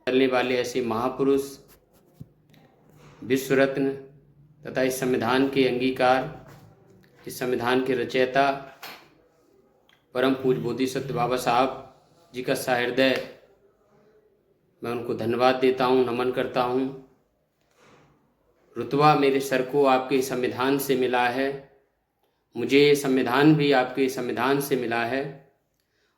चलने वाले ऐसे महापुरुष, विश्व रत्न तथा इस संविधान के अंगीकार, इस संविधान के रचयिता परम पूज्य बोधिसत्व बाबा साहब जी का सहृदय मैं उनको धन्यवाद देता हूँ, नमन करता हूँ। रुतबा मेरे सर को आपके संविधान से मिला है, मुझे संविधान भी आपके संविधान से मिला है।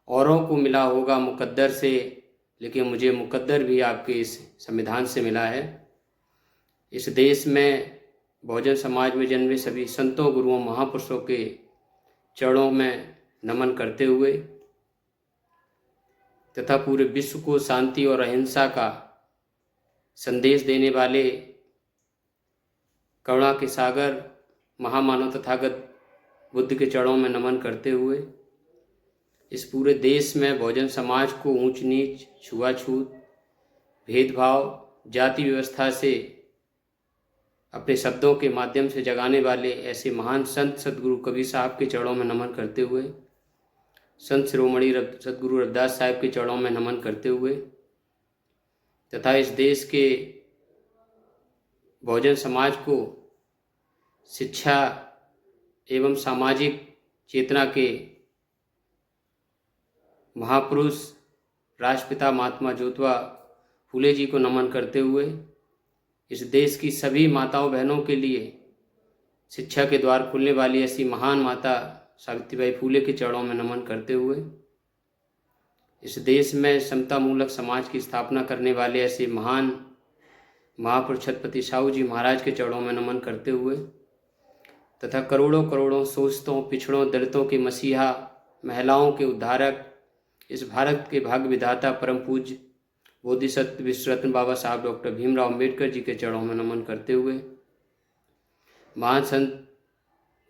औरों को मिला होगा मुकद्दर से, लेकिन मुझे मुकद्दर भी आपके इस संविधान से मिला है। इस देश में बहुजन समाज में जन्मे सभी संतों, गुरुओं, महापुरुषों के चरणों में नमन करते हुए तथा पूरे विश्व को शांति और अहिंसा का संदेश देने वाले करुणा के सागर महामानव तथागत बुद्ध के चरणों में नमन करते हुए इस पूरे देश में बहुजन समाज को ऊंच नीच, छुआछूत, भेदभाव, जाति व्यवस्था से अपने शब्दों के माध्यम से जगाने वाले ऐसे महान संत सदगुरु कबीर साहब के चरणों में नमन करते हुए, संत शिरोमणि सदगुरु रविदास साहब के चरणों में नमन करते हुए तथा इस देश के बहुजन समाज को शिक्षा एवं सामाजिक चेतना के महापुरुष राष्ट्रपिता महात्मा ज्योतिबा फूले जी को नमन करते हुए इस देश की सभी माताओं बहनों के लिए शिक्षा के द्वार खुलने वाली ऐसी महान माता सावित्रीबाई फूले के चरणों में नमन करते हुए इस देश में समता मूलक समाज की स्थापना करने वाले ऐसे महान महापुरुष छत्रपति साहू जी महाराज के चरणों में नमन करते हुए तथा करोड़ों करोड़ों शोषितों, पिछड़ों, दलितों के मसीहा, महिलाओं के उद्धारक, इस भारत के भाग्य विधाता परम पूज्य बोधिसत्व विश्व रत्न बाबा साहब डॉक्टर भीमराव अम्बेडकर जी के चरणों में नमन करते हुए महान संत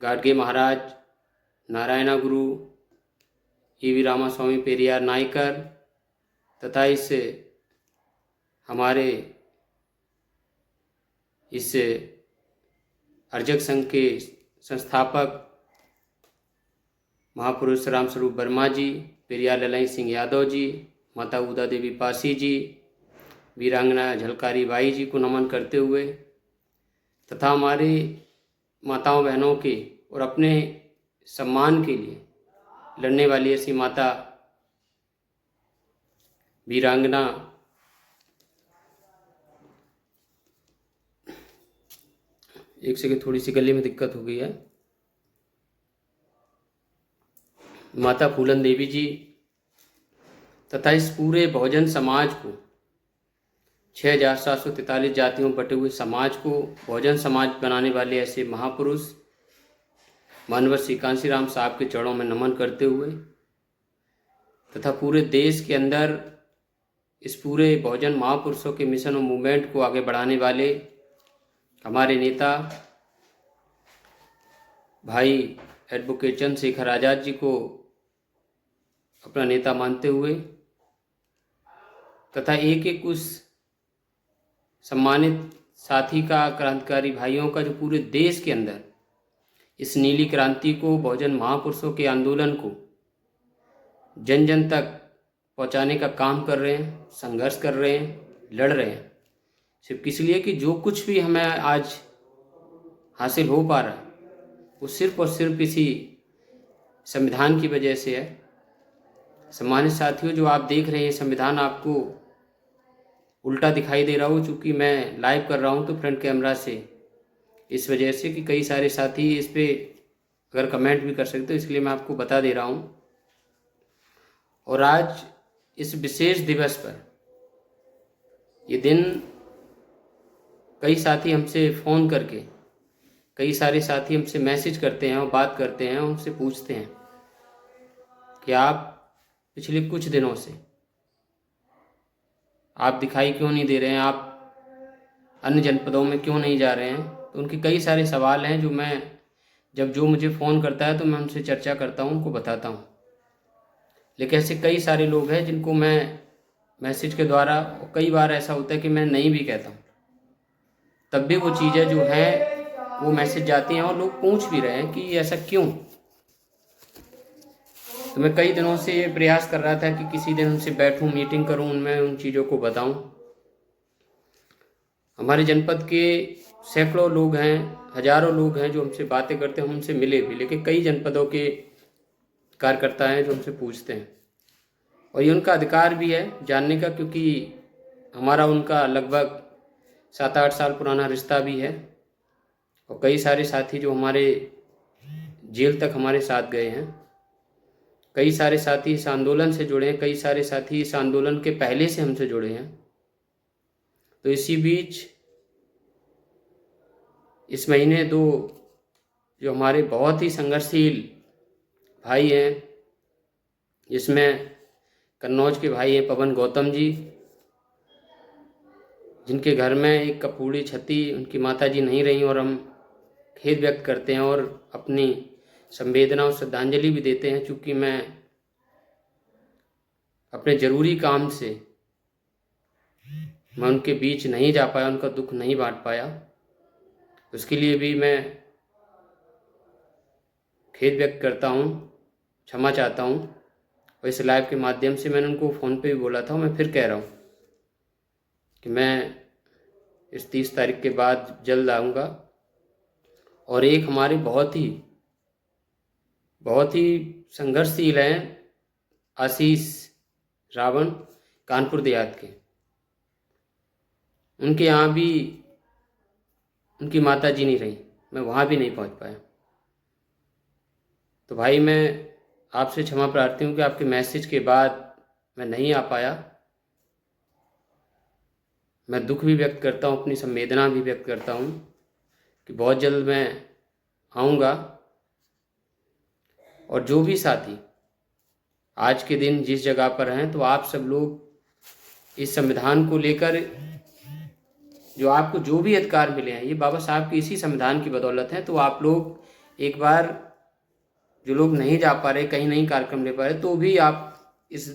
गाडगे महाराज, नारायणा गुरु, ईवी रामास्वामी पेरियार नायकर तथा हमारे इस अर्जक संघ के संस्थापक महापुरुष रामस्वरूप वर्मा जी, पेरियार ललाई सिंह यादव जी, माता उदा देवी पासी जी, वीरांगना झलकारी बाई जी को नमन करते हुए तथा हमारे माताओं बहनों के और अपने सम्मान के लिए लड़ने वाली ऐसी माता वीरांगना एक सेकंड, थोड़ी सी गले में दिक्कत हो गई है, माता फूलन देवी जी तथा इस पूरे बहुजन समाज को 6743 जातियों बटे हुए समाज को बहुजन समाज बनाने वाले ऐसे महापुरुष मानवर श्री कांशीराम साहब के चरणों में नमन करते हुए तथा पूरे देश के अंदर इस पूरे बहुजन महापुरुषों के मिशन और मूवमेंट को आगे बढ़ाने वाले हमारे नेता भाई एडवोकेट चंद्रशेखर आज़ाद जी को अपना नेता मानते हुए तथा एक एक उस सम्मानित साथी का, क्रांतिकारी भाइयों का जो पूरे देश के अंदर इस नीली क्रांति को, बहुजन महापुरुषों के आंदोलन को जन जन तक पहुंचाने का काम कर रहे हैं, संघर्ष कर रहे हैं, लड़ रहे हैं, सिर्फ इसलिए कि जो कुछ भी हमें आज हासिल हो पा रहा है वो सिर्फ और सिर्फ इसी संविधान की वजह से है। सम्मानित साथियों, जो आप देख रहे हैं संविधान आपको उल्टा दिखाई दे रहा हो, चूँकि मैं लाइव कर रहा हूँ तो फ्रंट कैमरा से, इस वजह से कि कई सारे साथी इस पे अगर कमेंट भी कर सकते हो, इसलिए मैं आपको बता दे रहा हूँ। और आज इस विशेष दिवस पर, ये दिन, कई साथी हमसे फ़ोन करके, कई सारे साथी हमसे मैसेज करते हैं और बात करते हैं, उनसे पूछते हैं कि आप पिछले कुछ दिनों से आप दिखाई क्यों नहीं दे रहे हैं, आप अन्य जनपदों में क्यों नहीं जा रहे हैं। तो उनके कई सारे सवाल हैं जो मैं जो मुझे फ़ोन करता है तो मैं उनसे चर्चा करता हूँ, उनको बताता हूँ। लेकिन ऐसे कई सारे लोग हैं जिनको मैं मैसेज के द्वारा, और कई बार ऐसा होता है कि मैं नहीं भी कहता हूँ, तब भी वो चीज़ें जो हैं वो मैसेज जाती हैं और लोग पूछ भी रहे हैं कि ऐसा क्यों। तो मैं कई दिनों से ये प्रयास कर रहा था कि किसी दिन उनसे बैठूं, मीटिंग करूं, उनमें उन चीज़ों को बताऊं। हमारे जनपद के सैकड़ों लोग हैं, हजारों लोग हैं जो हमसे बातें करते हैं, हम उनसे मिले भी, लेकिन कई जनपदों के कार्यकर्ता हैं जो हमसे पूछते हैं, और ये उनका अधिकार भी है जानने का, क्योंकि हमारा उनका लगभग 7-8 साल पुराना रिश्ता भी है। और कई सारे साथी जो हमारे जेल तक हमारे साथ गए हैं, कई सारे साथी इस आंदोलन से जुड़े हैं, कई सारे साथी इस आंदोलन के पहले से हमसे जुड़े हैं। तो इसी बीच इस महीने 2 जो हमारे बहुत ही संघर्षशील भाई हैं, जिसमें कन्नौज के भाई हैं पवन गौतम जी, जिनके घर में एक कपूरी छती उनकी माता जी नहीं रही, और हम खेद व्यक्त करते हैं और अपनी संवेदना और श्रद्धांजलि भी देते हैं। चूँकि मैं अपने ज़रूरी काम से मैं उनके बीच नहीं जा पाया, उनका दुख नहीं बांट पाया, उसके लिए भी मैं खेद व्यक्त करता हूँ, क्षमा चाहता हूँ। और इस लाइव के माध्यम से मैंने उनको फ़ोन पे भी बोला था, मैं फिर कह रहा हूँ कि मैं इस 30 तारीख के बाद जल्द आऊँगा। और एक हमारे बहुत ही संघर्षशील हैं आशीष रावण, कानपुर देहात के, उनके यहाँ भी उनकी माता जी नहीं रही, मैं वहाँ भी नहीं पहुँच पाया। तो भाई मैं आपसे क्षमा प्रार्थी हूँ कि आपके मैसेज के बाद मैं नहीं आ पाया। मैं दुख भी व्यक्त करता हूँ, अपनी संवेदना भी व्यक्त करता हूँ कि बहुत जल्द मैं आऊँगा। और जो भी साथी आज के दिन जिस जगह पर हैं, तो आप सब लोग इस संविधान को लेकर जो आपको जो भी अधिकार मिले हैं, ये बाबा साहब की इसी संविधान की बदौलत है। तो आप लोग एक बार, जो लोग नहीं जा पा रहे, कहीं नहीं कार्यक्रम ले पा रहे, तो भी आप इस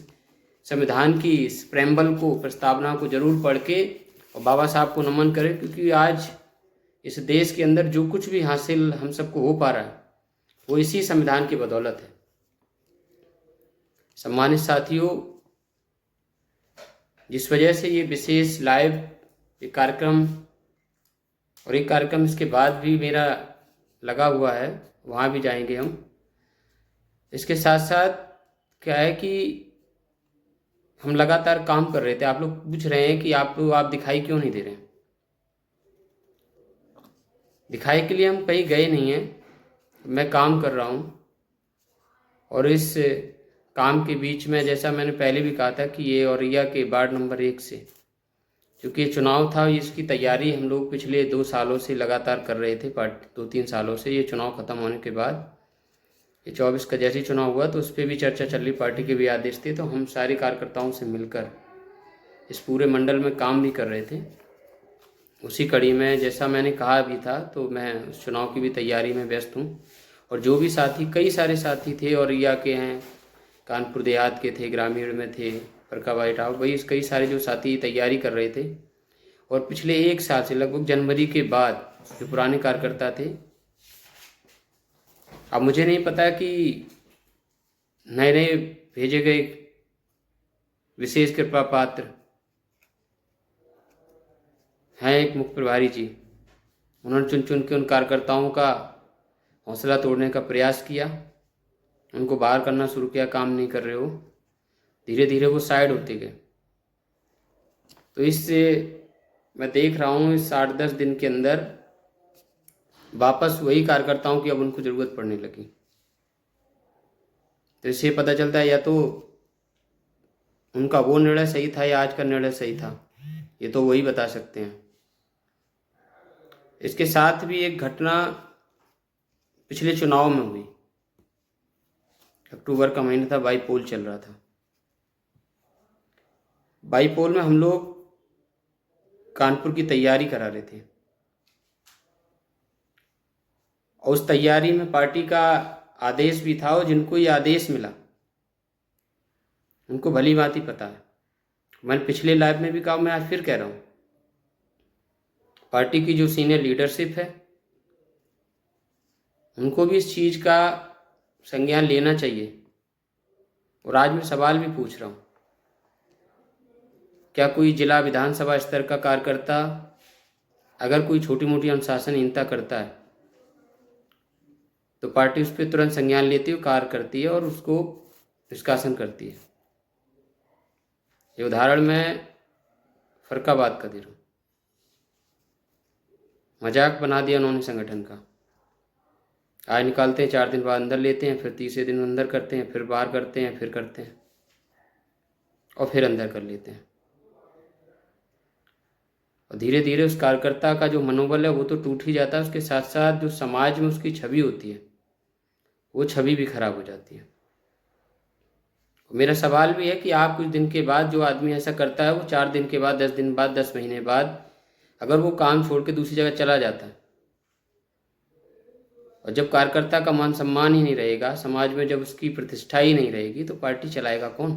संविधान की इस प्रेम्बल को, प्रस्तावना को जरूर पढ़ के और बाबा साहब को नमन करें, क्योंकि आज इस देश के अंदर जो कुछ भी हासिल हम सबको हो पा रहा है, वो इसी संविधान की बदौलत है। सम्मानित साथियों, जिस वजह से ये विशेष लाइव ये कार्यक्रम और एक कार्यक्रम इसके बाद भी मेरा लगा हुआ है, वहाँ भी जाएंगे हम। इसके साथ साथ क्या है कि हम लगातार काम कर रहे थे। आप लोग पूछ रहे हैं कि आप दिखाई क्यों नहीं दे रहे हैं। दिखाई के लिए हम कहीं गए नहीं हैं, मैं काम कर रहा हूँ। और इस काम के बीच में, जैसा मैंने पहले भी कहा था कि ये औरैया के वार्ड नंबर 1 से, क्योंकि ये चुनाव था, इसकी तैयारी हम लोग पिछले 2 सालों से लगातार कर रहे थे, 2-3 सालों से। ये चुनाव ख़त्म होने के बाद ये 24 का जैसे ही चुनाव हुआ, तो उस पर भी चर्चा चल रही, पार्टी के भी आदेश थे, तो हम सारे कार्यकर्ताओं से मिलकर इस पूरे मंडल में काम भी कर रहे थे। उसी कड़ी में, जैसा मैंने कहा भी था, तो मैं उस चुनाव की भी तैयारी में व्यस्त हूँ। और जो भी साथी, कई सारे साथी थे, औरैया के हैं, कानपुर देहात के थे, ग्रामीण में थे, फरका टावर, वही कई सारे जो साथी तैयारी कर रहे थे। और पिछले 1 साल से, लगभग जनवरी के बाद, जो पुराने कार्यकर्ता थे, अब मुझे नहीं पता कि नए नए भेजे गए विशेष कृपा पात्र हैं एक मुख्य प्रभारी जी, उन्होंने चुन चुन के उन कार्यकर्ताओं का हौसला तोड़ने का प्रयास किया, उनको बाहर करना शुरू किया, काम नहीं कर रहे हो। धीरे धीरे वो साइड होते गए। तो इससे मैं देख रहा हूँ इस 8-10 दिन के अंदर वापस वही कार्यकर्ताओं की अब उनको ज़रूरत पड़ने लगी। तो इससे पता चलता है या तो उनका वो निर्णय सही था या आज का निर्णय सही था, ये तो वही बता सकते हैं। इसके साथ भी एक घटना पिछले चुनाव में हुई। अक्टूबर का महीना था, बाईपोल चल रहा था। बाईपोल में हम लोग कानपुर की तैयारी करा रहे थे, और उस तैयारी में पार्टी का आदेश भी था, और जिनको ये आदेश मिला उनको भली भांति पता है। मैंने पिछले लाइव में भी कहा, मैं आज फिर कह रहा हूँ, पार्टी की जो सीनियर लीडरशिप है उनको भी इस चीज़ का संज्ञान लेना चाहिए। और आज मैं सवाल भी पूछ रहा हूँ, क्या कोई जिला विधानसभा स्तर का कार्यकर्ता अगर कोई छोटी मोटी अनुशासनहीनता करता है तो पार्टी उस पर तुरंत संज्ञान लेती है, कार्य करती है और उसको निष्कासन करती है। ये उदाहरण मैं फर्रुखाबाद का दे रहा हूँ। मजाक बना दिया उन्होंने संगठन का। आज निकालते हैं, 4 दिन बाद अंदर लेते हैं, फिर तीसरे दिन अंदर करते हैं, फिर बाहर करते हैं, फिर करते हैं और फिर अंदर कर लेते हैं। और धीरे धीरे उस कार्यकर्ता का जो मनोबल है वो तो टूट ही जाता है, उसके साथ साथ जो समाज में उसकी छवि होती है वो छवि भी खराब हो जाती है। मेरा सवाल भी है कि आप कुछ दिन के बाद जो आदमी ऐसा करता है वो 4 दिन के बाद, 10 दिन बाद, 10 महीने बाद अगर वो काम छोड़ के दूसरी जगह चला जाता है और जब कार्यकर्ता का मान सम्मान ही नहीं रहेगा, समाज में जब उसकी प्रतिष्ठा ही नहीं रहेगी, तो पार्टी चलाएगा कौन?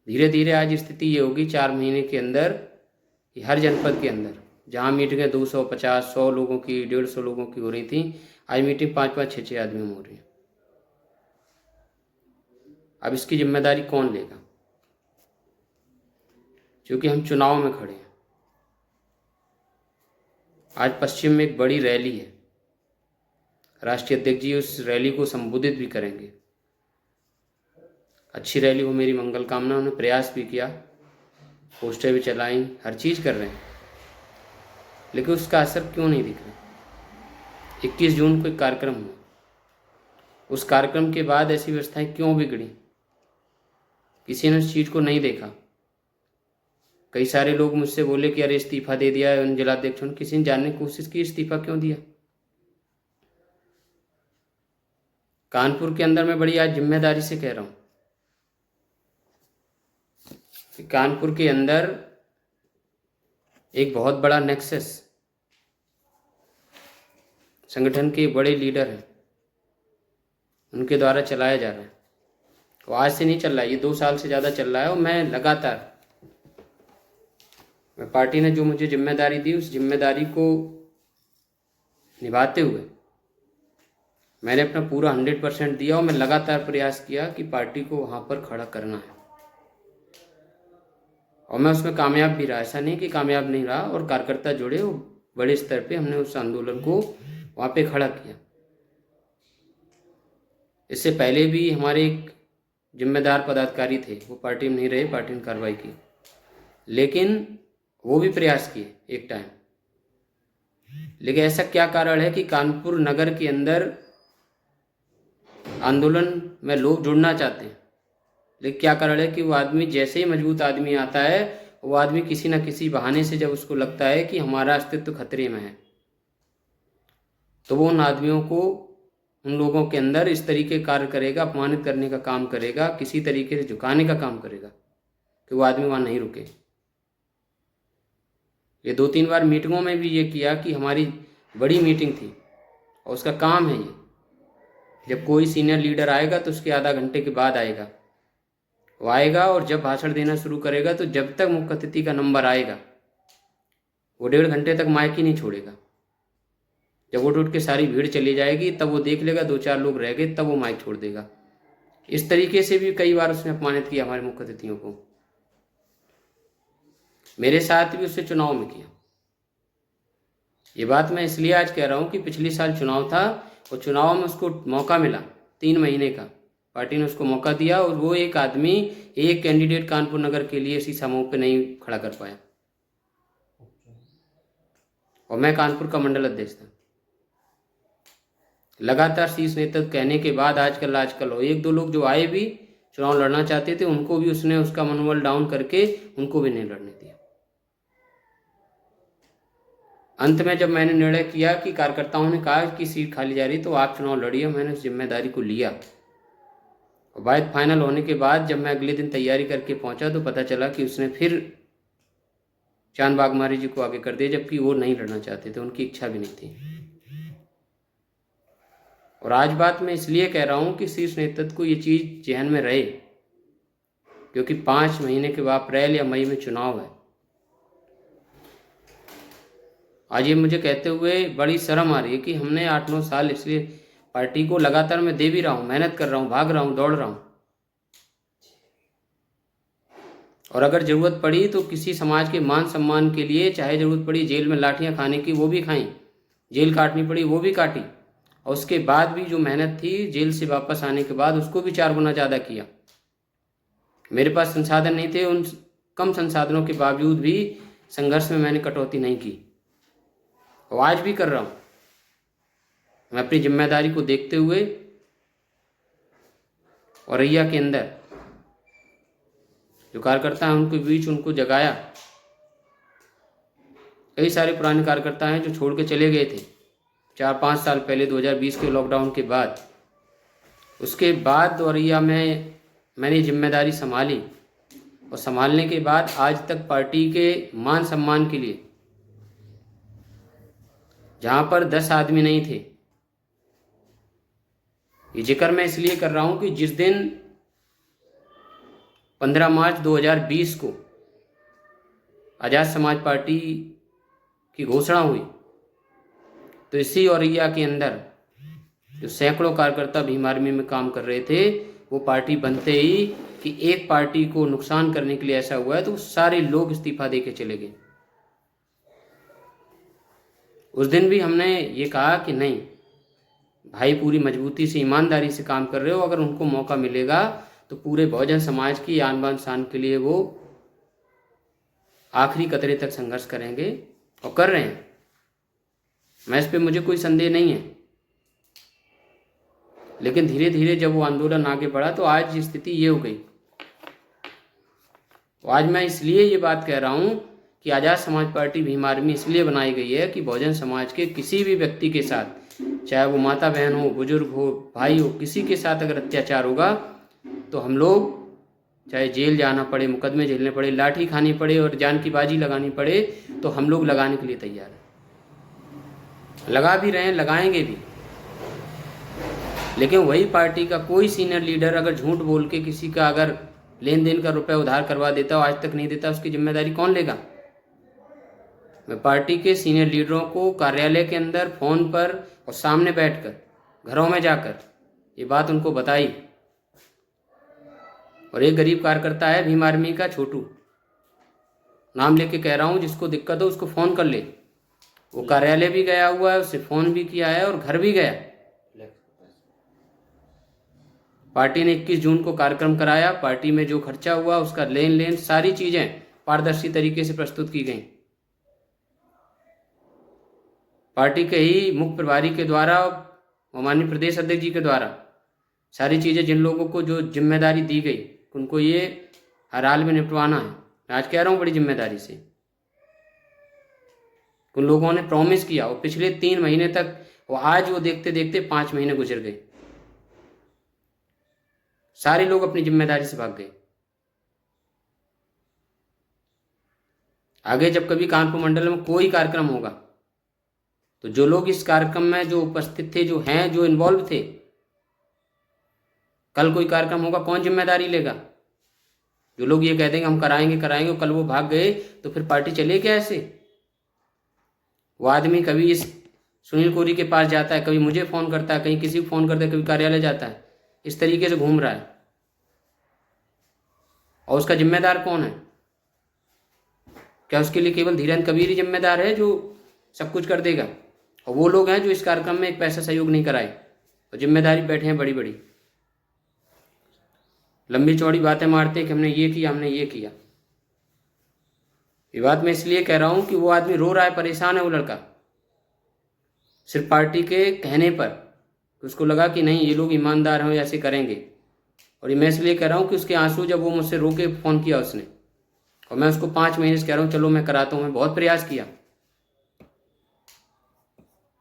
धीरे धीरे आज स्थिति ये होगी 4 महीने के अंदर कि हर जनपद के अंदर जहाँ मीटिंगें 250, 100 लोगों की, 150 लोगों की हो रही थी, आज मीटिंग 5-5, 6-6 आदमी में हो रही है। अब इसकी जिम्मेदारी कौन लेगा? क्योंकि हम चुनाव में खड़े हैं। आज पश्चिम में एक बड़ी रैली है, राष्ट्रीय अध्यक्ष जी उस रैली को संबोधित भी करेंगे। अच्छी रैली हो, मेरी मंगल कामना। उन्होंने प्रयास भी किया, पोस्टर भी चलाई, हर चीज़ कर रहे हैं, लेकिन उसका असर क्यों नहीं दिख रहा? 21 जून को एक कार्यक्रम हुआ, उस कार्यक्रम के बाद ऐसी व्यवस्थाएं क्यों बिगड़ी? किसी ने उस चीज़ को नहीं देखा। कई सारे लोग मुझसे बोले कि अरे इस्तीफा दे दिया है उन जिलाध्यक्षों ने। किसी ने जानने की कोशिश की इस्तीफा क्यों दिया? कानपुर के अंदर मैं बड़ी आज जिम्मेदारी से कह रहा हूँ कि कानपुर के अंदर एक बहुत बड़ा नेक्सस, संगठन के बड़े लीडर हैं, उनके द्वारा चलाया जा रहा है। वो आज से नहीं चल रहा है, ये 2 साल से ज़्यादा चल रहा है। और मैं लगातार, मैं पार्टी ने जो मुझे जिम्मेदारी दी उस जिम्मेदारी को निभाते हुए मैंने अपना पूरा 100% दिया और मैं लगातार प्रयास किया कि पार्टी को वहाँ पर खड़ा करना है। और मैं उसमें कामयाब भी रहा, ऐसा नहीं कि कामयाब नहीं रहा। और कार्यकर्ता जुड़े, वो बड़े स्तर पे हमने उस आंदोलन को वहाँ पे खड़ा किया। इससे पहले भी हमारे एक जिम्मेदार पदाधिकारी थे, वो पार्टी में नहीं रहे, पार्टी ने कार्रवाई की, लेकिन वो भी प्रयास किए एक टाइम। लेकिन ऐसा क्या कारण है कि कानपुर नगर के अंदर आंदोलन में लोग जुड़ना चाहते हैं, लेकिन क्या कारण है कि वो आदमी, जैसे ही मजबूत आदमी आता है, वो आदमी किसी न किसी बहाने से जब उसको लगता है कि हमारा अस्तित्व खतरे में है, तो वो उन आदमियों को, उन लोगों के अंदर इस तरीके कार्य करेगा, अपमानित करने का काम करेगा, किसी तरीके से झुकाने का काम करेगा कि वो आदमी वहाँ नहीं रुके। ये 2-3 बार मीटिंगों में भी ये किया कि हमारी बड़ी मीटिंग थी और उसका काम है ये, जब कोई सीनियर लीडर आएगा तो उसके आधा घंटे के बाद आएगा, वो आएगा और जब भाषण देना शुरू करेगा तो जब तक मुख्य अतिथि का नंबर आएगा वो 1.5 घंटे तक माइक ही नहीं छोड़ेगा। जब उठ के सारी भीड़ चली जाएगी तब वो देख लेगा 2-4 लोग रह गए, तब वो माइक छोड़ देगा। इस तरीके से भी कई बार उसने अपमानित किया हमारे मुख्य अतिथियों को। मेरे साथ भी उससे चुनाव में किया। ये बात मैं इसलिए आज कह रहा हूँ कि पिछले साल चुनाव था और चुनाव में उसको मौका मिला 3 महीने का, पार्टी ने उसको मौका दिया और वो एक आदमी, एक कैंडिडेट कानपुर नगर के लिए इसी समूह पे नहीं खड़ा कर पाया। और मैं कानपुर का मंडल अध्यक्ष था। लगातार शीर्ष नेतृत्व कहने के बाद आजकल हो, 1-2 लोग जो आए भी चुनाव लड़ना चाहते थे, उनको भी उसने उसका मनोबल डाउन करके उनको भी नहीं लड़ने दिया। अंत में जब मैंने निर्णय किया कि कार्यकर्ताओं ने कहा कि सीट खाली जा रही तो आप चुनाव लड़िए, मैंने उस जिम्मेदारी को लिया। और बात फाइनल होने के बाद जब मैं अगले दिन तैयारी करके पहुंचा तो पता चला कि उसने फिर चांद बागमारी जी को आगे कर दिया, जबकि वो नहीं लड़ना चाहते थे, उनकी इच्छा भी नहीं थी। और आज बात मैं इसलिए कह रहा हूं कि शीर्ष नेतृत्व को ये चीज़ जहन में रहे, क्योंकि 5 महीने के बाद अप्रैल या मई में चुनाव है। आज ये मुझे कहते हुए बड़ी शर्म आ रही है कि हमने 8-9 साल इसलिए पार्टी को लगातार मैं दे भी रहा हूँ, मेहनत कर रहा हूँ, भाग रहा हूँ, दौड़ रहा हूँ, और अगर ज़रूरत पड़ी तो किसी समाज के मान सम्मान के लिए, चाहे ज़रूरत पड़ी जेल में लाठियाँ खाने की वो भी खाई, जेल काटनी पड़ी वो भी काटी, और उसके बाद भी जो मेहनत थी जेल से वापस आने के बाद उसको भी 4 गुना ज़्यादा किया। मेरे पास संसाधन नहीं थे, उन कम संसाधनों के बावजूद भी संघर्ष में मैंने कटौती नहीं की, और आज भी कर रहा हूँ। मैं अपनी जिम्मेदारी को देखते हुए औरैया के अंदर जो कार्यकर्ता हैं उनके बीच उनको जगाया। कई सारे पुराने कार्यकर्ता हैं जो छोड़ के चले गए थे 4-5 साल पहले, 2020 के लॉकडाउन के बाद। उसके बाद औरैया में मैंने जिम्मेदारी संभाली, और संभालने के बाद आज तक पार्टी के मान सम्मान के लिए, जहाँ पर 10 आदमी नहीं थे, ये जिक्र मैं इसलिए कर रहा हूँ कि जिस दिन 15 मार्च 2020 को आज़ाद समाज पार्टी की घोषणा हुई, तो इसी औरैया के अंदर जो सैकड़ों कार्यकर्ता भीम आर्मी में काम कर रहे थे, वो पार्टी बनते ही कि एक पार्टी को नुकसान करने के लिए ऐसा हुआ है, तो सारे लोग इस्तीफा दे के चले गए। उस दिन भी हमने ये कहा कि नहीं भाई, पूरी मजबूती से ईमानदारी से काम कर रहे हो, अगर उनको मौका मिलेगा तो पूरे बहुजन समाज की आन बान शान के लिए वो आखिरी कतरे तक संघर्ष करेंगे, और कर रहे हैं। मैं इस पे मुझे कोई संदेह नहीं है। लेकिन धीरे धीरे जब वो आंदोलन आगे बढ़ा तो आज स्थिति ये हो गई। तो आज मैं इसलिए ये बात कह रहा हूँ कि आज़ाद समाज पार्टी भीम आर्मी इसलिए बनाई गई है कि बहुजन समाज के किसी भी व्यक्ति के साथ, चाहे वो माता बहन हो, बुजुर्ग हो, भाई हो, किसी के साथ अगर अत्याचार होगा तो हम लोग, चाहे जेल जाना पड़े, मुकदमे झेलने पड़े, लाठी खानी पड़े और जान की बाजी लगानी पड़े, तो हम लोग लगाने के लिए तैयार हैं। लगा भी रहे हैं, लगाएंगे भी। लेकिन वही पार्टी का कोई सीनियर लीडर अगर झूठ बोल के किसी का अगर लेन देन का रुपया उधार करवा देता हो, आज तक नहीं देता, उसकी जिम्मेदारी कौन लेगा? मैं पार्टी के सीनियर लीडरों को कार्यालय के अंदर, फोन पर और सामने बैठकर, घरों में जाकर ये बात उनको बताई। और एक गरीब कार्यकर्ता है भीम आर्मी का, छोटू, नाम लेके कह रहा हूँ, जिसको दिक्कत हो उसको फ़ोन कर ले। वो कार्यालय भी गया हुआ है, उससे फ़ोन भी किया है और घर भी गया। पार्टी ने 21 जून को कार्यक्रम कराया। पार्टी में जो खर्चा हुआ उसका लेन देन, सारी चीज़ें पारदर्शी तरीके से प्रस्तुत की गई। पार्टी के ही मुख्य प्रभारी के द्वारा और माननीय प्रदेश अध्यक्ष जी के द्वारा सारी चीज़ें, जिन लोगों को जो जिम्मेदारी दी गई उनको ये हर हाल में निपटवाना है। मैं आज कह रहा हूँ बड़ी जिम्मेदारी से। उन लोगों ने प्रॉमिस किया और पिछले 3 महीने तक, और आज वो देखते देखते 5 महीने गुजर गए। सारे लोग अपनी जिम्मेदारी से भाग गए। आगे जब कभी कानपुर मंडल में कोई कार्यक्रम होगा तो जो लोग इस कार्यक्रम में जो उपस्थित थे, जो हैं, जो इन्वॉल्व थे, कल कोई कार्यक्रम होगा कौन जिम्मेदारी लेगा? जो लोग ये कह देंगे हम कराएंगे कराएंगे, कल वो भाग गए तो फिर पार्टी चले क्या ऐसे? वो आदमी कभी इस सुनील कोरी के पास जाता है, कभी मुझे फ़ोन करता है, कहीं किसी को फ़ोन करता है, कभी कार्यालय जाता है, इस तरीके से घूम रहा है। और उसका जिम्मेदार कौन है? क्या उसके लिए केवल धीरेन्द्र कबीर ही जिम्मेदार है जो सब कुछ कर देगा? और वो लोग हैं जो इस कार्यक्रम में एक पैसा सहयोग नहीं कराए और जिम्मेदारी बैठे हैं बड़ी बड़ी, लंबी चौड़ी बातें मारते हैं कि हमने ये किया, हमने ये किया। ये बात मैं इसलिए कह रहा हूँ कि वो आदमी रो रहा है, परेशान है वो लड़का, सिर्फ पार्टी के कहने पर। उसको लगा कि नहीं ये लोग ईमानदार हैं, ऐसे करेंगे। और ये मैं इसलिए कह रहा हूँ कि उसके आंसू जब वो मुझसे रो के फ़ोन किया उसने, और मैं उसको 5 महीने से कह रहा हूँ चलो मैं कराता हूँ, मैं बहुत प्रयास किया,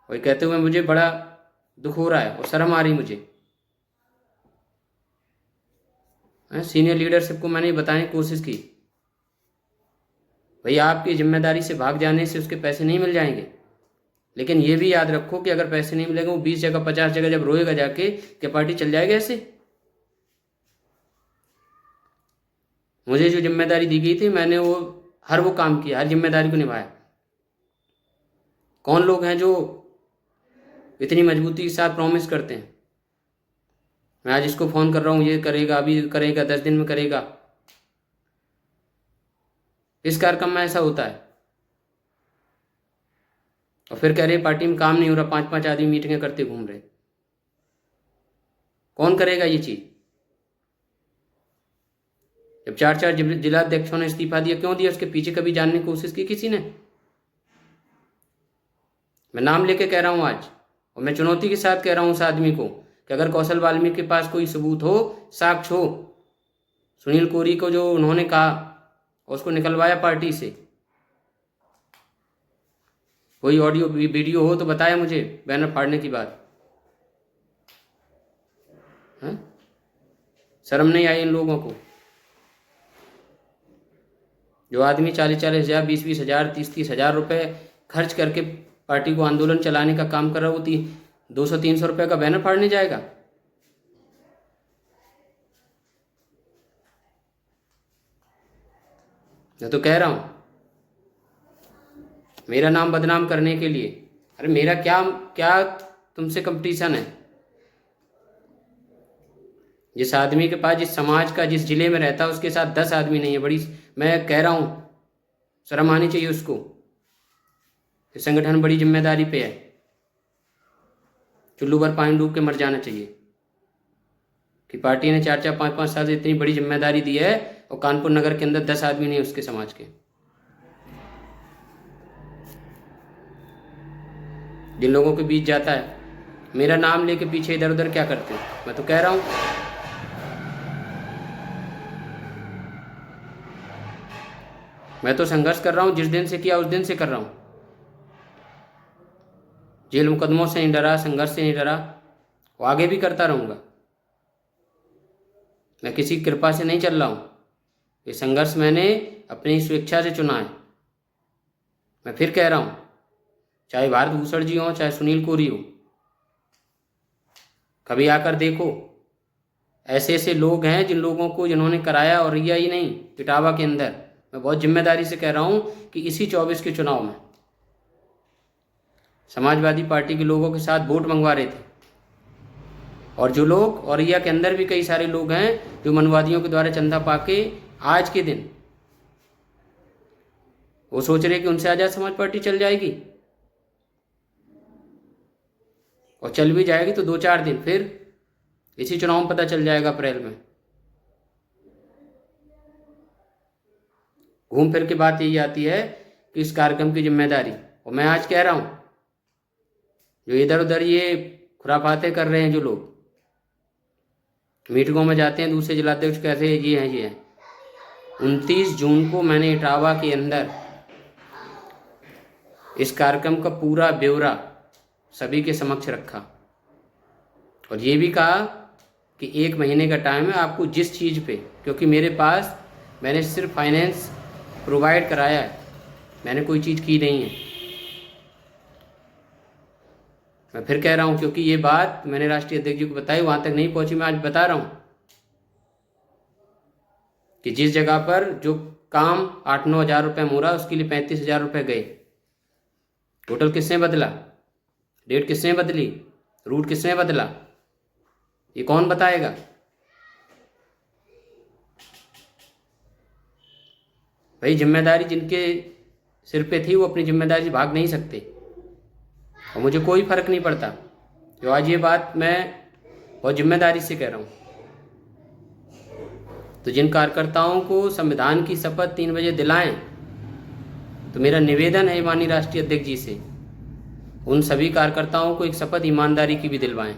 और कहते हुए मुझे बड़ा दुख हो रहा है और शर्म आ रही मुझे। सीनियर लीडरशिप को मैंने बताने की कोशिश की, भैया आपकी जिम्मेदारी से भाग जाने से उसके पैसे नहीं मिल जाएंगे, लेकिन ये भी याद रखो कि अगर पैसे नहीं मिलेंगे, वो 20 जगह 50 जगह जब रोएगा जाके, क्या पार्टी चल जाएगी ऐसे? मुझे जो जिम्मेदारी दी गई थी मैंने वो काम किया, हर जिम्मेदारी को निभाया। कौन लोग हैं जो इतनी मजबूती के साथ प्रॉमिस करते हैं? मैं आज इसको फ़ोन कर रहा हूँ, ये करेगा, अभी करेगा, 10 दिन में करेगा। इस कार्यक्रम में ऐसा होता है। और फिर कह रहे पार्टी में काम नहीं हो रहा, 5-5 आदमी मीटिंगें करते घूम रहे। कौन करेगा ये चीज? जब 4-4 जिलाध्यक्षों ने इस्तीफा दिया, क्यों दिया? उसके पीछे कभी जानने की कोशिश की किसी ने? मैं नाम लेके कह रहा हूं आज, और मैं चुनौती के साथ कह रहा हूं उस आदमी को कि अगर कौशल वाल्मीकि के पास कोई सबूत हो, साक्ष्य हो, सुनील कोरी को जो उन्होंने कहा और उसको निकलवाया पार्टी से, कोई ऑडियो वीडियो हो तो बताया मुझे, बैनर फाड़ने की बात। शर्म नहीं आई इन लोगों को? जो आदमी 40-40 हज़ार, 20-20 हज़ार, 30-30 हज़ार रुपए खर्च करके पार्टी को आंदोलन चलाने का काम कर रहा, वो 200-300 रुपए का बैनर फाड़ने जाएगा? मैं तो कह रहा हूं, मेरा नाम बदनाम करने के लिए। अरे मेरा क्या क्या तुमसे कंपटीशन है? जिस आदमी के पास, जिस समाज का, जिस जिले में रहता है, उसके साथ 10 आदमी नहीं है, बड़ी, मैं कह रहा हूं शर्म आनी चाहिए उसको। ये संगठन बड़ी जिम्मेदारी पे है, चुल्लू भर पानी डूब के मर जाना चाहिए कि पार्टी ने 4-4, 5-5 साल से इतनी बड़ी जिम्मेदारी दी है और कानपुर नगर के अंदर 10 आदमी नहीं उसके समाज के। जिन लोगों के बीच जाता है, मेरा नाम लेके पीछे इधर उधर क्या करते हैं? मैं तो कह रहा हूं, मैं तो संघर्ष कर रहा हूं, जिस दिन से किया उस दिन से कर रहा हूं। जेल मुकदमों से नहीं डरा, संघर्ष से नहीं डरा, वो आगे भी करता रहूंगा। मैं किसी कृपा से नहीं चल रहा हूं, ये संघर्ष मैंने अपनी स्वेच्छा से चुना है। मैं फिर कह रहा हूं, चाहे भारत भूषण जी हो, चाहे सुनील कोरी हो, कभी आकर देखो, ऐसे ऐसे लोग हैं जिन लोगों को, जिन्होंने कराया, और रिया ही नहीं, इटावा के अंदर। मैं बहुत जिम्मेदारी से कह रहा हूं कि इसी 24 के चुनाव में समाजवादी पार्टी के लोगों के साथ वोट मंगवा रहे थे, और जो लोग, और रिया के अंदर भी कई सारे लोग हैं जो मनवादियों के द्वारा चंदा पाके आज के दिन वो सोच रहे कि उनसे आजाद समाज पार्टी चल जाएगी, और चल भी जाएगी तो 2-4 दिन, फिर इसी चुनाव में पता चल जाएगा अप्रैल में। घूम फिर के बात यही आती है कि इस कार्यक्रम की जिम्मेदारी, और मैं आज कह रहा हूं, जो इधर उधर ये खुराफाते कर रहे हैं, जो लोग मीटिंगों में जाते हैं, दूसरे जिलाध्यक्ष कहते हैं ये हैं ये हैं, 29 जून को मैंने इटावा के अंदर इस कार्यक्रम का पूरा ब्यौरा सभी के समक्ष रखा, और ये भी कहा कि 1 महीने का टाइम है आपको, जिस चीज़ पे, क्योंकि मेरे पास, मैंने सिर्फ फाइनेंस प्रोवाइड कराया है, मैंने कोई चीज़ की नहीं है। मैं फिर कह रहा हूं, क्योंकि ये बात मैंने राष्ट्रीय अध्यक्ष जी को बताई, वहां तक नहीं पहुंची, मैं आज बता रहा हूं कि जिस जगह पर जो काम 8-9 हज़ार रुपये में हो रहा, उसके लिए 35 हज़ार रुपये गए। होटल किसने बदला? डेट किसने बदली? रूट किसने बदला? ये कौन बताएगा? भाई जिम्मेदारी जिनके सिर पे थी, वो अपनी जिम्मेदारी से भाग नहीं सकते, और मुझे कोई फर्क नहीं पड़ता। जो आज ये बात मैं बहुत जिम्मेदारी से कह रहा हूं, तो जिन कार्यकर्ताओं को संविधान की शपथ 3 बजे दिलाएं, तो मेरा निवेदन है माननीय राष्ट्रीय अध्यक्ष जी से, उन सभी कार्यकर्ताओं को एक शपथ ईमानदारी की भी दिलवाएं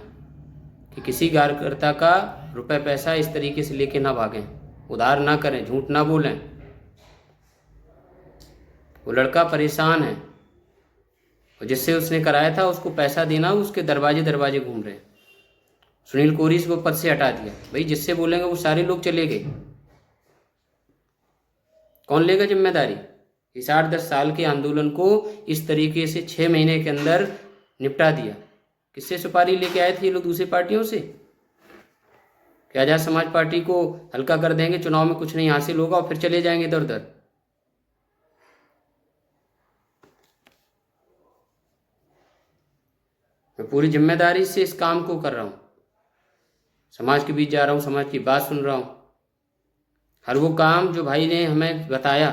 कि किसी कार्यकर्ता का रुपए पैसा इस तरीके से लेके ना भागें, उधार ना करें, झूठ ना बोलें। वो लड़का परेशान है, और जिससे उसने कराया था उसको पैसा देना, उसके दरवाजे दरवाजे घूम रहे हैं। सुनील कोरी को पद से हटा दिया। भाई जिससे बोलेंगे वो सारे लोग चले गए, कौन लेगा जिम्मेदारी? इस 8-10 साल के आंदोलन को इस तरीके से 6 महीने के अंदर निपटा दिया। किससे सुपारी लेके आए थे ये लोग? दूसरी पार्टियों से। क्या आजाद समाज पार्टी को हल्का कर देंगे, चुनाव में कुछ नहीं हासिल होगा और फिर चले जाएंगे इधर उधर? मैं पूरी जिम्मेदारी से इस काम को कर रहा हूं, समाज के बीच जा रहा हूं, समाज की बात सुन रहा हूं। हर वो काम जो भाई ने हमें बताया,